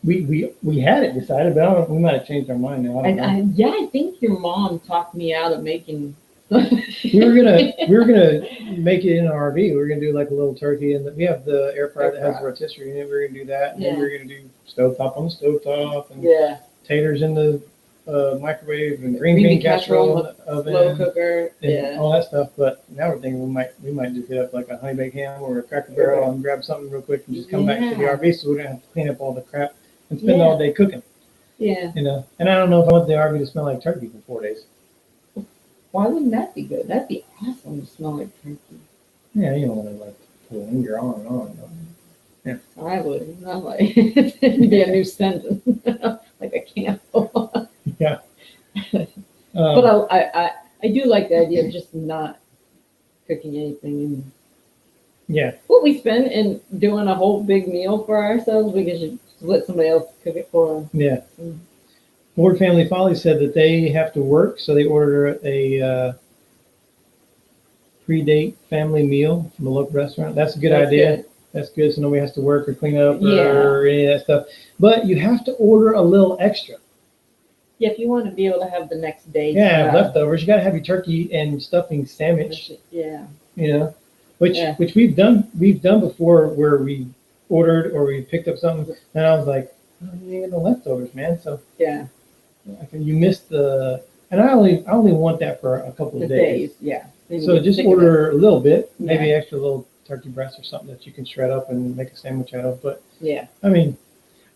we had it decided, but I don't know, we might have changed our mind now. I think your mom talked me out of making. we were gonna make it in an RV. We were gonna do like a little turkey, and we have the air fryer that has a rotisserie in it. We were gonna do that, and then we were gonna do stovetop on the stovetop, and taters in the microwave, and green bean casserole in the oven, slow cooker, and all that stuff. But now we're thinking we might just hit up like a honey baked ham or a Cracker Barrel and grab something real quick and just come back to the RV, so we don't have to clean up all the crap and spend all day cooking. Yeah. And I don't know if I want the RV to smell like turkey for 4 days. Why wouldn't that be good? That'd be awesome to smell like turkey. Yeah, you don't want to like linger on and on. Yeah. I would. I'm like, it'd be a new sentence, like a candle. Yeah. But I do like the idea of just not cooking anything Yeah. what we spend in doing a whole big meal for ourselves, we can just let somebody else cook it for them. Yeah. Mm. Ford Family Folly said that they have to work, so they ordered a pre-date family meal from a local restaurant. That's a good That's idea. good. That's good, so nobody has to work or clean up Yeah. or any of that stuff. But you have to order a little extra. Yeah, if you want to be able to have the next day. Yeah, leftovers. You got to have your turkey and stuffing sandwich. Yeah. You know, which Yeah. which we've done before, where we ordered or we picked up something, and I was like, oh, you ain't got no leftovers, man. So Yeah. you missed the, and I only want that for a couple The of days. days. Yeah. So just order a little bit, Yeah. maybe extra little turkey breast or something that you can shred up and make a sandwich out of. But Yeah. I mean,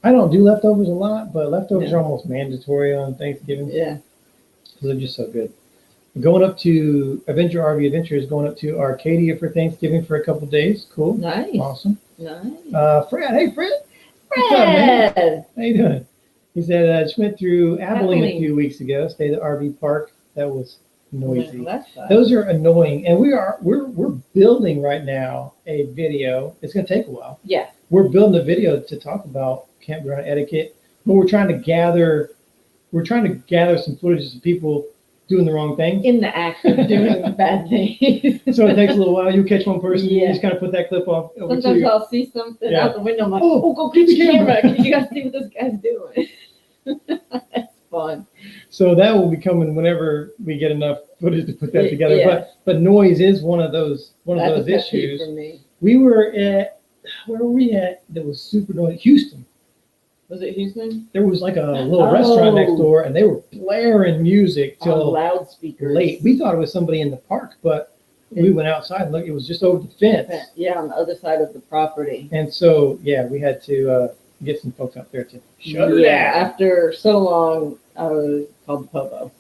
I don't do leftovers a lot, but leftovers Yeah. are almost mandatory on Thanksgiving Yeah. because they're just so good. Going up to Adventure RV Adventures, going up to Arcadia for Thanksgiving for a couple of days. Cool. Nice. Awesome. Nice. Fred, hey Fred. What's up, man? Fred. How you doing? He said, just went through Abilene a Abilene. few weeks ago, stayed at the RV park. That was noisy. Well, that's fine. Those are annoying. And we're building right now a video. It's gonna take a while. Yeah. We're building a video to talk about campground etiquette, but we're trying to gather some footage of people doing the wrong thing. In the act of doing bad things. So it takes a little while. You catch one person, you Yeah. just kind of put that clip off over to Sometimes you. I'll see something Yeah. out the window. I'm like, Oh, oh, go get the the camera. camera. You got to see what this guy's doing. That's fun. So that will be coming whenever we get enough footage to put that together. Yeah. But noise is one of those That's a pet peeve issues. for me. We were at, where were we at? That was super noisy. Houston. Was it Houston? There was like a little restaurant next door, and they were blaring music On till loudspeakers. late. We thought it was somebody in the park, but we went outside and looked. It was just over the fence. Yeah, on the other side of the property. And so, yeah, we had to get some folks out there to shut it Yeah, down. after so long, I was called the Pobo.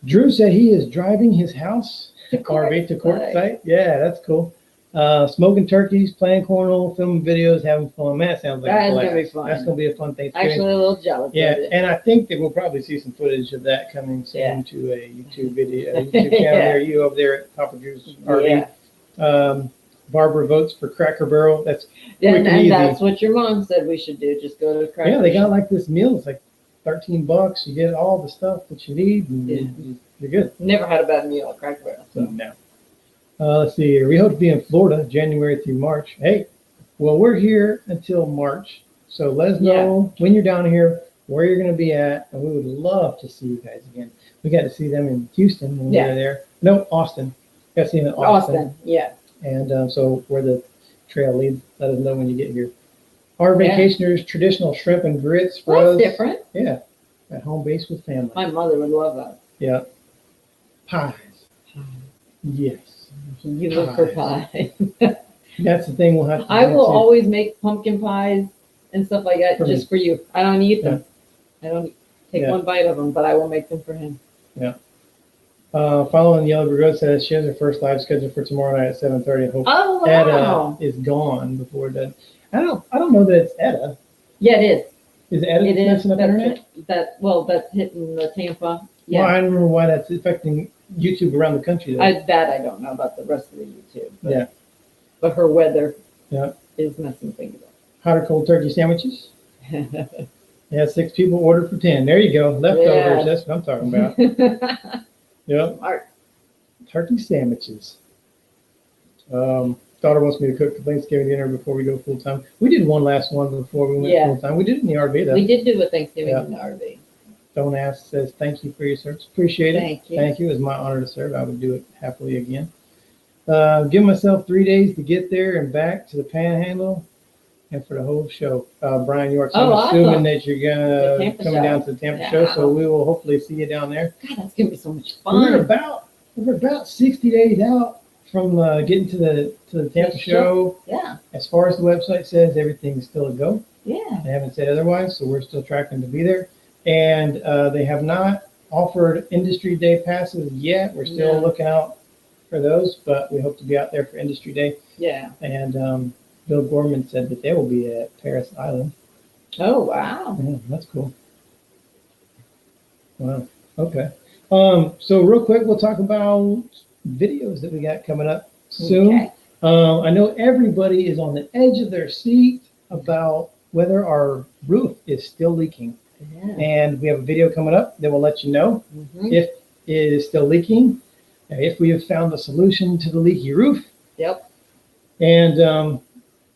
Drew said he is driving his house To RV to court site. site. Yeah, that's cool. Smoking turkeys, playing cornhole, filming videos, having fun. Man, that sounds like That a is blast. gonna be fun. That's gonna be a fun Thanksgiving. Actually, a little jealous Yeah, of it. and I think that we'll probably see some footage of that coming soon Yeah. to a YouTube video, a YouTube channel Yeah. near you over there at Papa Drew's RV. Yeah. Barbara votes for Cracker Barrel. That's Yeah, quick and and easy. that's what your mom said we should do. Just go to Cracker. Yeah, they got like this meal. It's like $13. You get all the stuff that you need, and Yeah. you're good. Never had a bad meal at Cracker Barrel. So no. Let's see here. We hope to be in Florida January through March. Hey, well, we're here until March, so let us know when you're down here where you're going to be at, and we would love to see you guys again. We got to see them in Houston when we were there. No, Austin. Got to see them in Austin. Yeah. And so where the trail leads, let us know when you get here. Our vacationers, traditional shrimp and grits for Well, us. that's different. Yeah, at home base with family. My mother would love that. Yeah. Pies. Yes. You look for pie. That's the thing we'll have to I do will too. always make pumpkin pies and stuff like that For me. just for you. I don't eat them. I don't take Yeah. one bite of them, but I will make them for him. Following Yellow Brick Road says she has her first live schedule for tomorrow night at 7:30. I hope Oh Etta wow! is gone before that. I don't know that it's Etta. Yeah, it is. Is Etta It is. messing up internet? That's hitting the Tampa. Yeah, Well, I don't remember why that's affecting YouTube around the country. Though. I don't know about the rest of the YouTube. But, Yeah. but her weather. Yeah. Is messing things Hot or cold turkey sandwiches? up. Yeah, 6 people ordered for 10. There you go. Leftovers. Yeah. That's what I'm talking about. Yep. Smart. Turkey sandwiches. Daughter wants me to cook for Thanksgiving dinner before we go full time. We did one last one before we went Yeah. full time. We did it in the RV though. We did do a Thanksgiving Yeah. in the RV. Don't Ask says thank you for your service. Appreciate it. Thank you. Thank you. It's my honor to serve. I would do it happily again. Give myself 3 days to get there and back to the Panhandle and for the whole show. Brian York, so Oh, I'm assuming awesome. that you're The gonna Tampa coming show. down to the Tampa Yeah. show, so we will hopefully see you down there. God, that's gonna be so much We're fun. about 60 days out from getting to the Tampa The show. Yeah. As far as the website says, everything's still a go. Yeah. They haven't said otherwise, so we're still tracking to be there. And they have not offered industry day passes yet. We're still No. looking out for those, but we hope to be out there for industry day. Yeah. And Bill Gorman said that they will be at Paris Island. Oh wow. Yeah, that's cool. Wow. Okay. So real quick, we'll talk about videos that we got coming up soon. Okay. I know everybody is on the edge of their seat about whether our roof is still leaking. Yeah. And we have a video coming up that will let you know Mhm. if it is still leaking, if we have found the solution to the leaky roof, Yep. and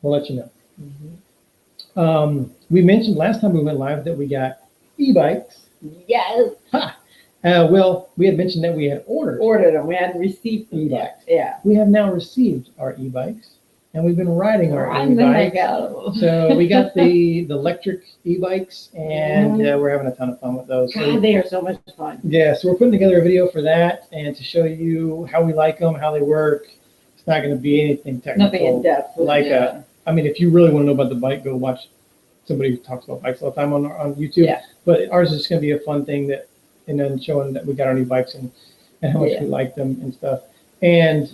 we'll let you know. Mhm. We mentioned last time we went live that we got e-bikes. Yes. Ha! Well, we had mentioned that we had Ordered them. We hadn't received them yet. e-bikes. Yeah. We have now received our e-bikes, and we've been riding our Riding the heck e-bikes. out of them. So we got the electric e-bikes, and we're having a ton of fun with those. So, God, they are so much fun. yeah, so we're putting together a video for that and to show you how we like them, how they work. It's not going to be anything technical. Nothing in depth. Like, yeah. I mean, if you really want to know about the bike, go watch somebody who talks about bikes all the time on YouTube. Yeah. But ours is just going to be a fun thing that, and then showing that we got our new bikes and how much we like them and stuff. And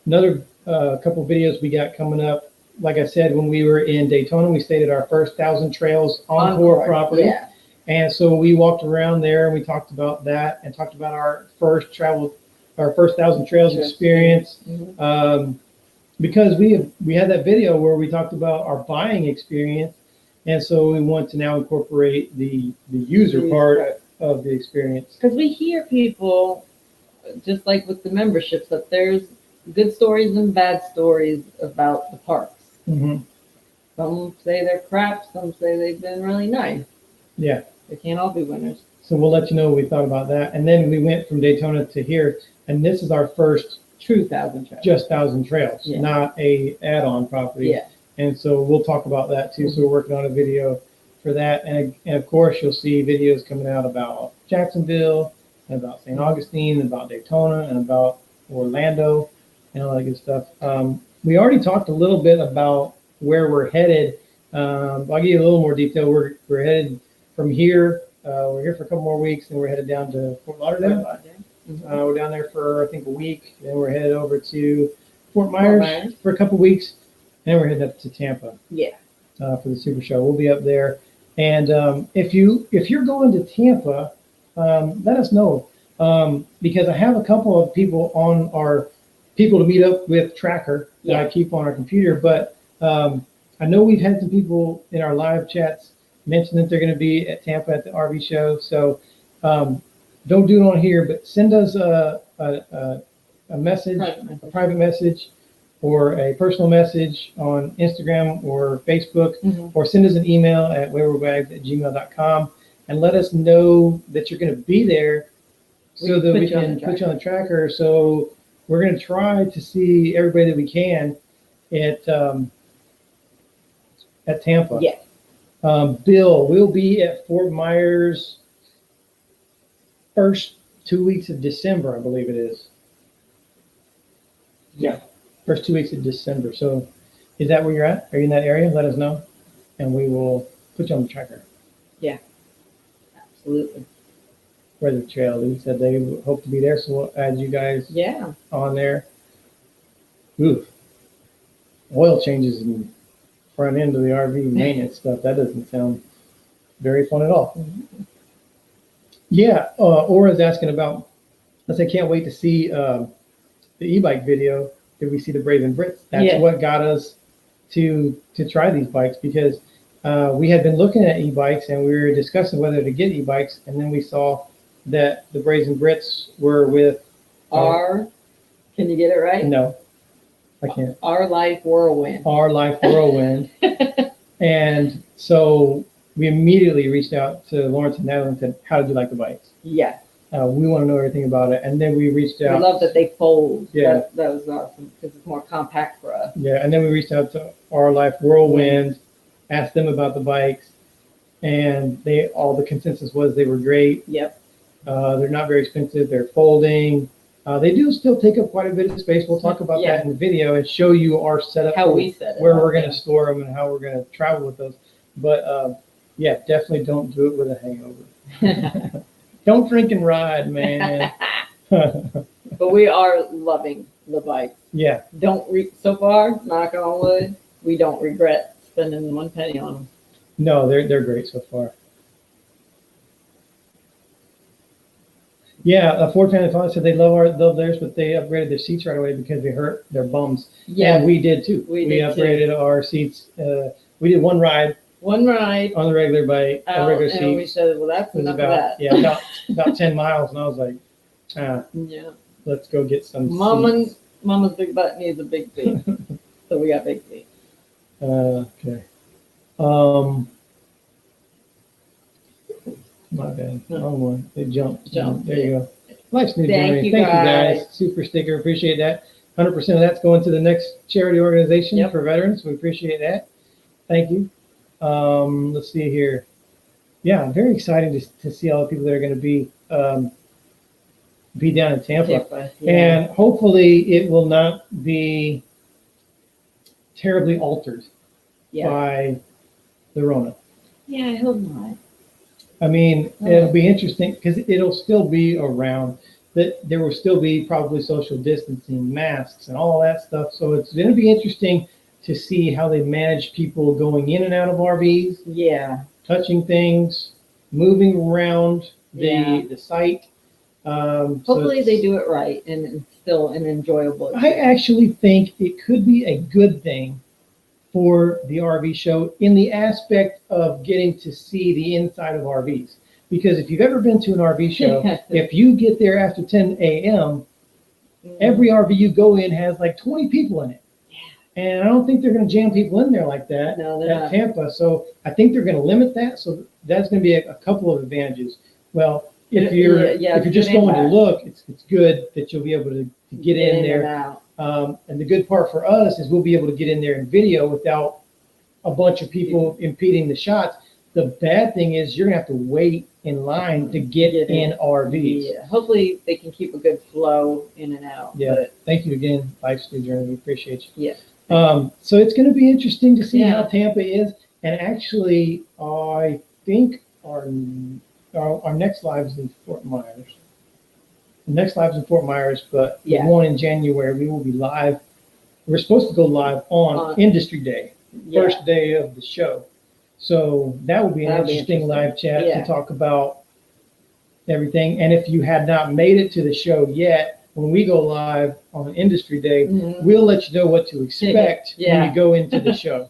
another couple videos we got coming up. Like I said, when we were in Daytona, we stayed at our first 1,000 Trails Encore property. Yeah. And so we walked around there and we talked about that and talked about our first 1,000 Trails experience. Mhm. Because we had that video where we talked about our buying experience, and so we want to now incorporate the user part of the experience. Because we hear people, just like with the memberships, that there's good stories and bad stories about the parks. Mm-hmm. Some say they're crap, some say they've been really nice. Yeah. They can't all be winners. So we'll let you know what we thought about that. And then we went from Daytona to here, and this is our first True 1,000 Trails. just 1,000 Trails, Yeah. not a add-on property. Yeah. And so we'll talk about that too. So we're working on a video for that. And of course, you'll see videos coming out about Jacksonville, and about St. Augustine, and about Daytona, and about Orlando, and all that good stuff. We already talked a little bit about where we're headed. I'll give you a little more detail. We're headed from here. We're here for a couple more weeks, and we're headed down to Fort Lauderdale. We're down there for, I think, a week. Then we're headed over to Fort Myers for a couple weeks. And we're headed up to Tampa. Yeah. For the Super Show. We'll be up there. And if you're going to Tampa, let us know. Because I have a couple of people on our people to meet up with tracker that I keep on our computer. But I know we've had some people in our live chats mention that they're going to be at Tampa at the RV show. So don't do it on here, but send us a message, a private message, or a personal message on Instagram or Facebook, or send us an email at waywardwaggs@gmail.com and let us know that you're going to be there so that we can put you on the tracker. So we're going to try to see everybody that we can at Tampa. Yeah. Bill will be at Fort Myers first 2 weeks of December, I believe it is. Yeah, first 2 weeks of December. So is that where you're at? Are you in that area? Let us know, and we will put you on the tracker. Yeah, absolutely. Weather Trail, they said they hope to be there, so we'll add you guys on there. Oof. Oil changes in front end of the RV maintenance stuff. That doesn't sound very fun at all. Yeah, Aura's asking about, I say, can't wait to see the e-bike video. Did we see the Brazen Brits? That's what got us to try these bikes, because we had been looking at e-bikes and we were discussing whether to get e-bikes, and then we saw that the Brazen Brits were with can you get it right? No, I can't. Our Life Whirlwind. Our Life Whirlwind. And so we immediately reached out to Lawrence and Natalie and said, how did you like the bikes? Yeah. We want to know everything about it. And then we reached out. We love that they fold. Yeah. That was awesome because it's more compact for us. Yeah. And then we reached out to Our Life Whirlwind, asked them about the bikes, and all the consensus was they were great. Yep. They're not very expensive. They're folding. They do still take up quite a bit of space. We'll talk about that in the video and show you our setup, how we set it, where we're going to store them and how we're going to travel with those. But yeah, definitely don't do it with a hangover. Don't drink and ride, man. But we are loving the bike. Yeah. So far, knock on wood, we don't regret spending one penny on them. No, they're great so far. Yeah, Ford family father said they love theirs, but they upgraded their seats right away because they hurt their bums. Yeah, And we did too. We did upgraded our seats. We did one ride one ride on the regular by a out, regular and we seat. said, well, that's It was enough about of that. yeah about 10 miles, and I was like, Yeah. let's go get some seats. Mama's big butt needs a big seat, so we got big seats. Okay. My bad. Wrong one. It jumped. Jumped, There you go. Life's New Thank Journey. you, Thank you guys. guys. Super sticker. Appreciate that. 100% of that's going to the next charity organization Yep. for veterans. We appreciate that. Thank you. Let's see here. Yeah, very exciting to see all the people that are going to be down in Tampa. Yeah. And hopefully it will not be terribly altered Yeah. by the Rona. Yeah, I hope not. I mean, it'll be interesting because it'll still be around. That there will still be probably social distancing, masks, and all that stuff. So it's going to be interesting to see how they manage people going in and out of RVs, Yeah. touching things, moving around Yeah. the site. Hopefully they do it right and it's still an enjoyable I actually think it could be a good thing for the RV show in the aspect of getting to see the inside of RVs. Because if you've ever been to an RV show, if you get there after 10 a.m., every RV you go in has like 20 people in it. And I don't think they're going to jam people in there like that No, they're at not. Tampa. So I think they're going to limit that. So that's going to be a couple of advantages. Well, if you're if you're just going to look, it's good that you'll be able to get in there. And the good part for us is we'll be able to get in there in video without a bunch of people impeding the shots. The bad thing is you're gonna have to wait in line to get in RVs. Yeah. Hopefully they can keep a good flow in and out. Yeah. But Thank you again, Life's New Journey. We appreciate you. yeah. So it's gonna be interesting to see Yeah. how Tampa is. And actually, I think our next live is in Fort Myers. The next live is in Fort Myers, but the Yeah. one in January, we will be live. We're supposed to go live on Industry Day, first day of the show. So that would be an That'd be interesting live chat Yeah. to talk about everything. And if you had not made it to the show yet, when we go live on Industry Day, Mhm. we'll let you know what to expect when Yeah. you go into the show.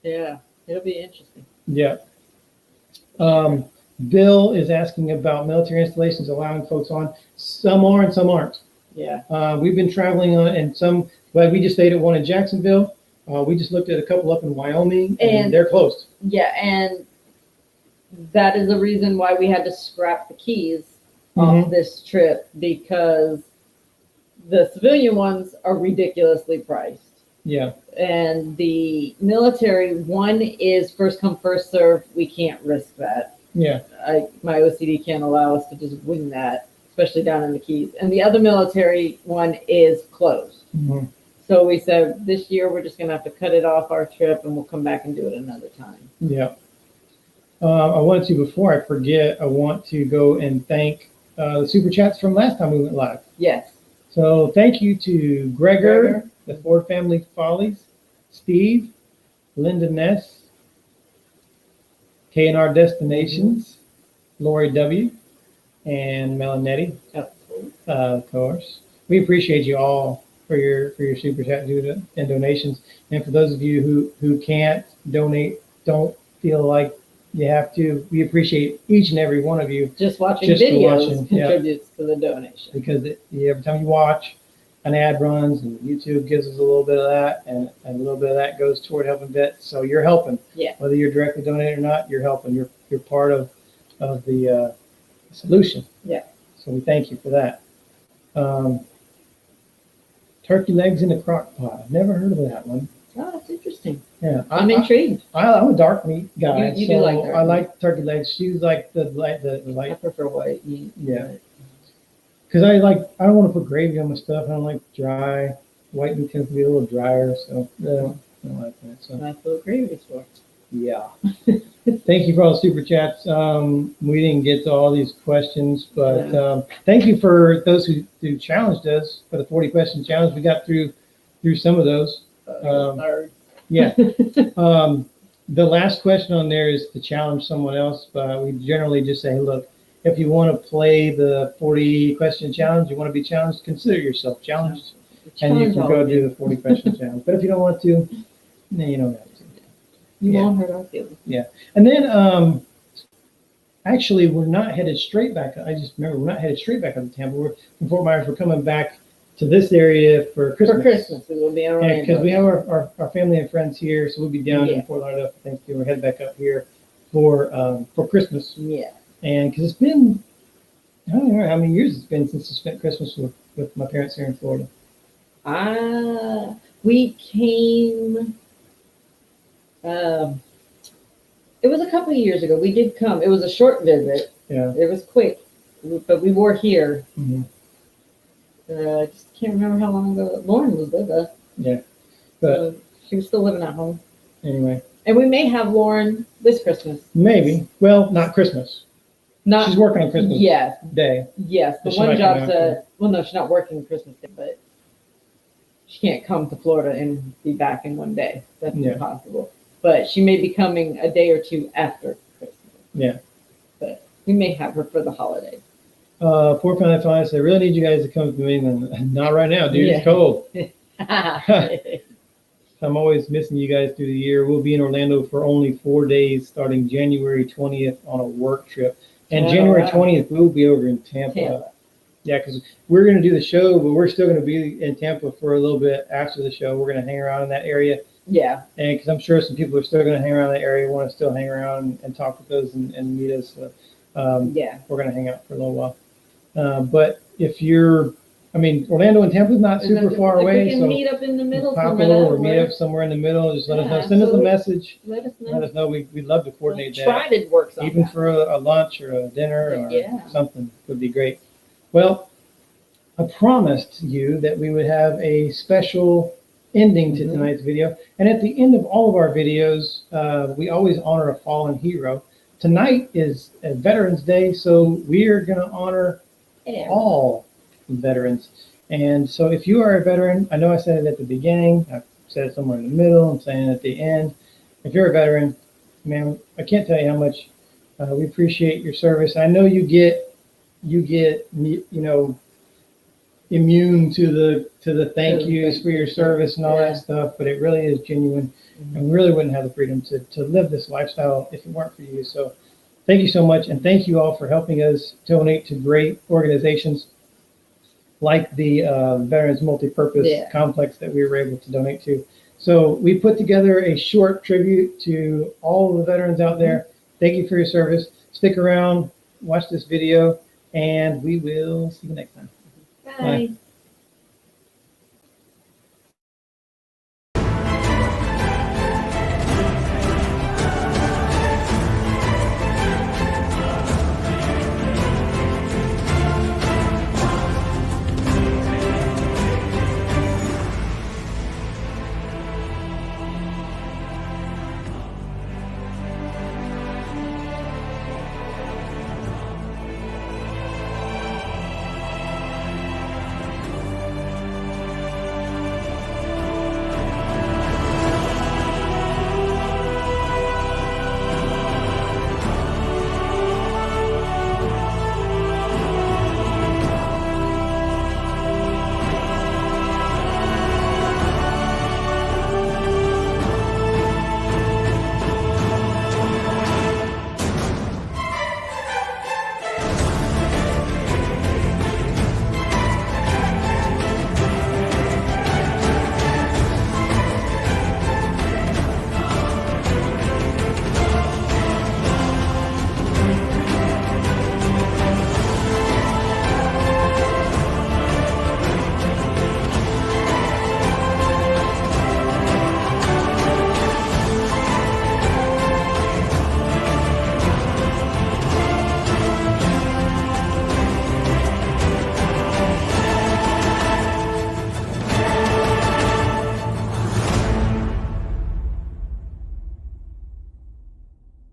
Yeah. It'll be interesting. Yeah. Bill is asking about military installations allowing folks on. Some are and some aren't. Yeah. We've been traveling on, and some, well, we just stayed at one in Jacksonville. We just looked at a couple up in Wyoming, and they're closed. Yeah, and that is the reason why we had to scrap the keys off this trip, because the civilian ones are ridiculously priced. Yeah. And the military one is first come, first serve. We can't risk that. Yeah. My OCD can't allow us to just wing that, especially down in the Keys. And the other military one is closed. Mm-hmm. So we said this year we're just going to have to cut it off our trip and we'll come back and do it another time. Yeah. I wanted to, before I forget, I want to go and thank the super chats from last time we went live. Yes. So thank you to Gregor, the Ford Family Follies, Steve, Linda Ness, K&R Destinations, Lori W., and Melanetti, of course. We appreciate you all for your super chat and donations. And for those of you who can't donate, don't feel like you have to. We appreciate each and every one of you. Just watching Just videos watching, contributes to the donation. Because every time you watch, an ad runs, and YouTube gives us a little bit of that, and a little bit of that goes toward helping vets. So you're helping. Yeah. Whether you're directly donating or not, you're helping. You're part of the solution. Yeah. So we thank you for that. Turkey legs in a crock pot. I've never heard of that one. Oh, that's interesting. Yeah, I'm intrigued. I'm a dark meat guy. You so do like dark I meat. like turkey legs. She's like the I light. prefer white meat. Yeah. Because I don't want to put gravy on my stuff. I don't like dry. White meat tends to be a little drier, so I don't like that. So That's what gravy is for. yeah. Thank you for all the super chats. We didn't get to all these questions, but thank you for those who challenged us for the 40 question challenge. We got through some of those. Yeah. The last question on there is to challenge someone else, but we generally just say, look, If you want to play the 40 question challenge, you want to be challenged, consider yourself challenged. And you can go do the 40 question challenge. But if you don't want to, then you don't have to. You won't hurt our feelings. Yeah. And then actually we're not headed straight back. I just remember we're not headed straight back up to Tampa. We're from Fort Myers. We're coming back to this area for Christmas. For Christmas, we will be in Orlando. Because we have our family and friends here, so we'll be down Yeah. in Fort Lauderdale for Thanksgiving. We're headed back up here for Christmas. Yeah. And because it's been, I don't know how many years it's been since I spent Christmas with my parents here in Florida. We came, it was a couple of years ago. We did come. It was a short visit. Yeah. It was quick, but we were here. Mm-hmm. I just can't remember how long ago. Lauren was with us. Yeah. But So she was still living at home. anyway, And we may have Lauren this Christmas. maybe. Well, not Christmas. Not She's working on Christmas Yes, Day. yes. The But she one might come job after. well, no, she's not working Christmas Day, but she can't come to Florida and be back in one day. That's Yeah. impossible. But she may be coming a day or two after Christmas. Yeah. But we may have her for the holidays. Poor Family Finance, I really need you guys to come to me. And not right now, dude. Yeah. It's cold. I'm always missing you guys through the year. We'll be in Orlando for only 4 days, starting January 20th on a work trip. And Oh, January wow. 20th, we'll be over in Tampa. Tampa. Yeah, because we're going to do the show, but we're still going to be in Tampa for a little bit after the show. We're going to hang around in that area. Yeah. And because I'm sure some people are still going to hang around that area, want to still hang around and talk with us and meet us. So, Yeah. we're going to hang out for a little while. But if Orlando and Tampa is not super far If away. we can So meet up in the middle pop somewhere, over or meet let up somewhere in the middle. Just let us know. Yeah, Send us a absolutely. message. us know. Let us know. We'd love to coordinate that. Try to work something. Even for a lunch or a dinner or Yeah. something would be great. Well, I promised you that we would have a special ending to Mhm. tonight's video. And at the end of all of our videos, we always honor a fallen hero. Tonight is a Veterans Day, so we are going to honor Yeah. all veterans. And so if you are a veteran, I know I said it at the beginning, I said it somewhere in the middle, I'm saying it at the end. If you're a veteran, man, I can't tell you how much we appreciate your service. I know you get immune to the thank yous for your service and all that stuff, but it really is genuine. And we really wouldn't have the freedom to live this lifestyle if it weren't for you. So thank you so much. And thank you all for helping us donate to great organizations like the Veterans Multipurpose Complex that we were able to donate to. So we put together a short tribute to all of the veterans out there. Thank you for your service. Stick around, watch this video, and we will see you next time. Bye.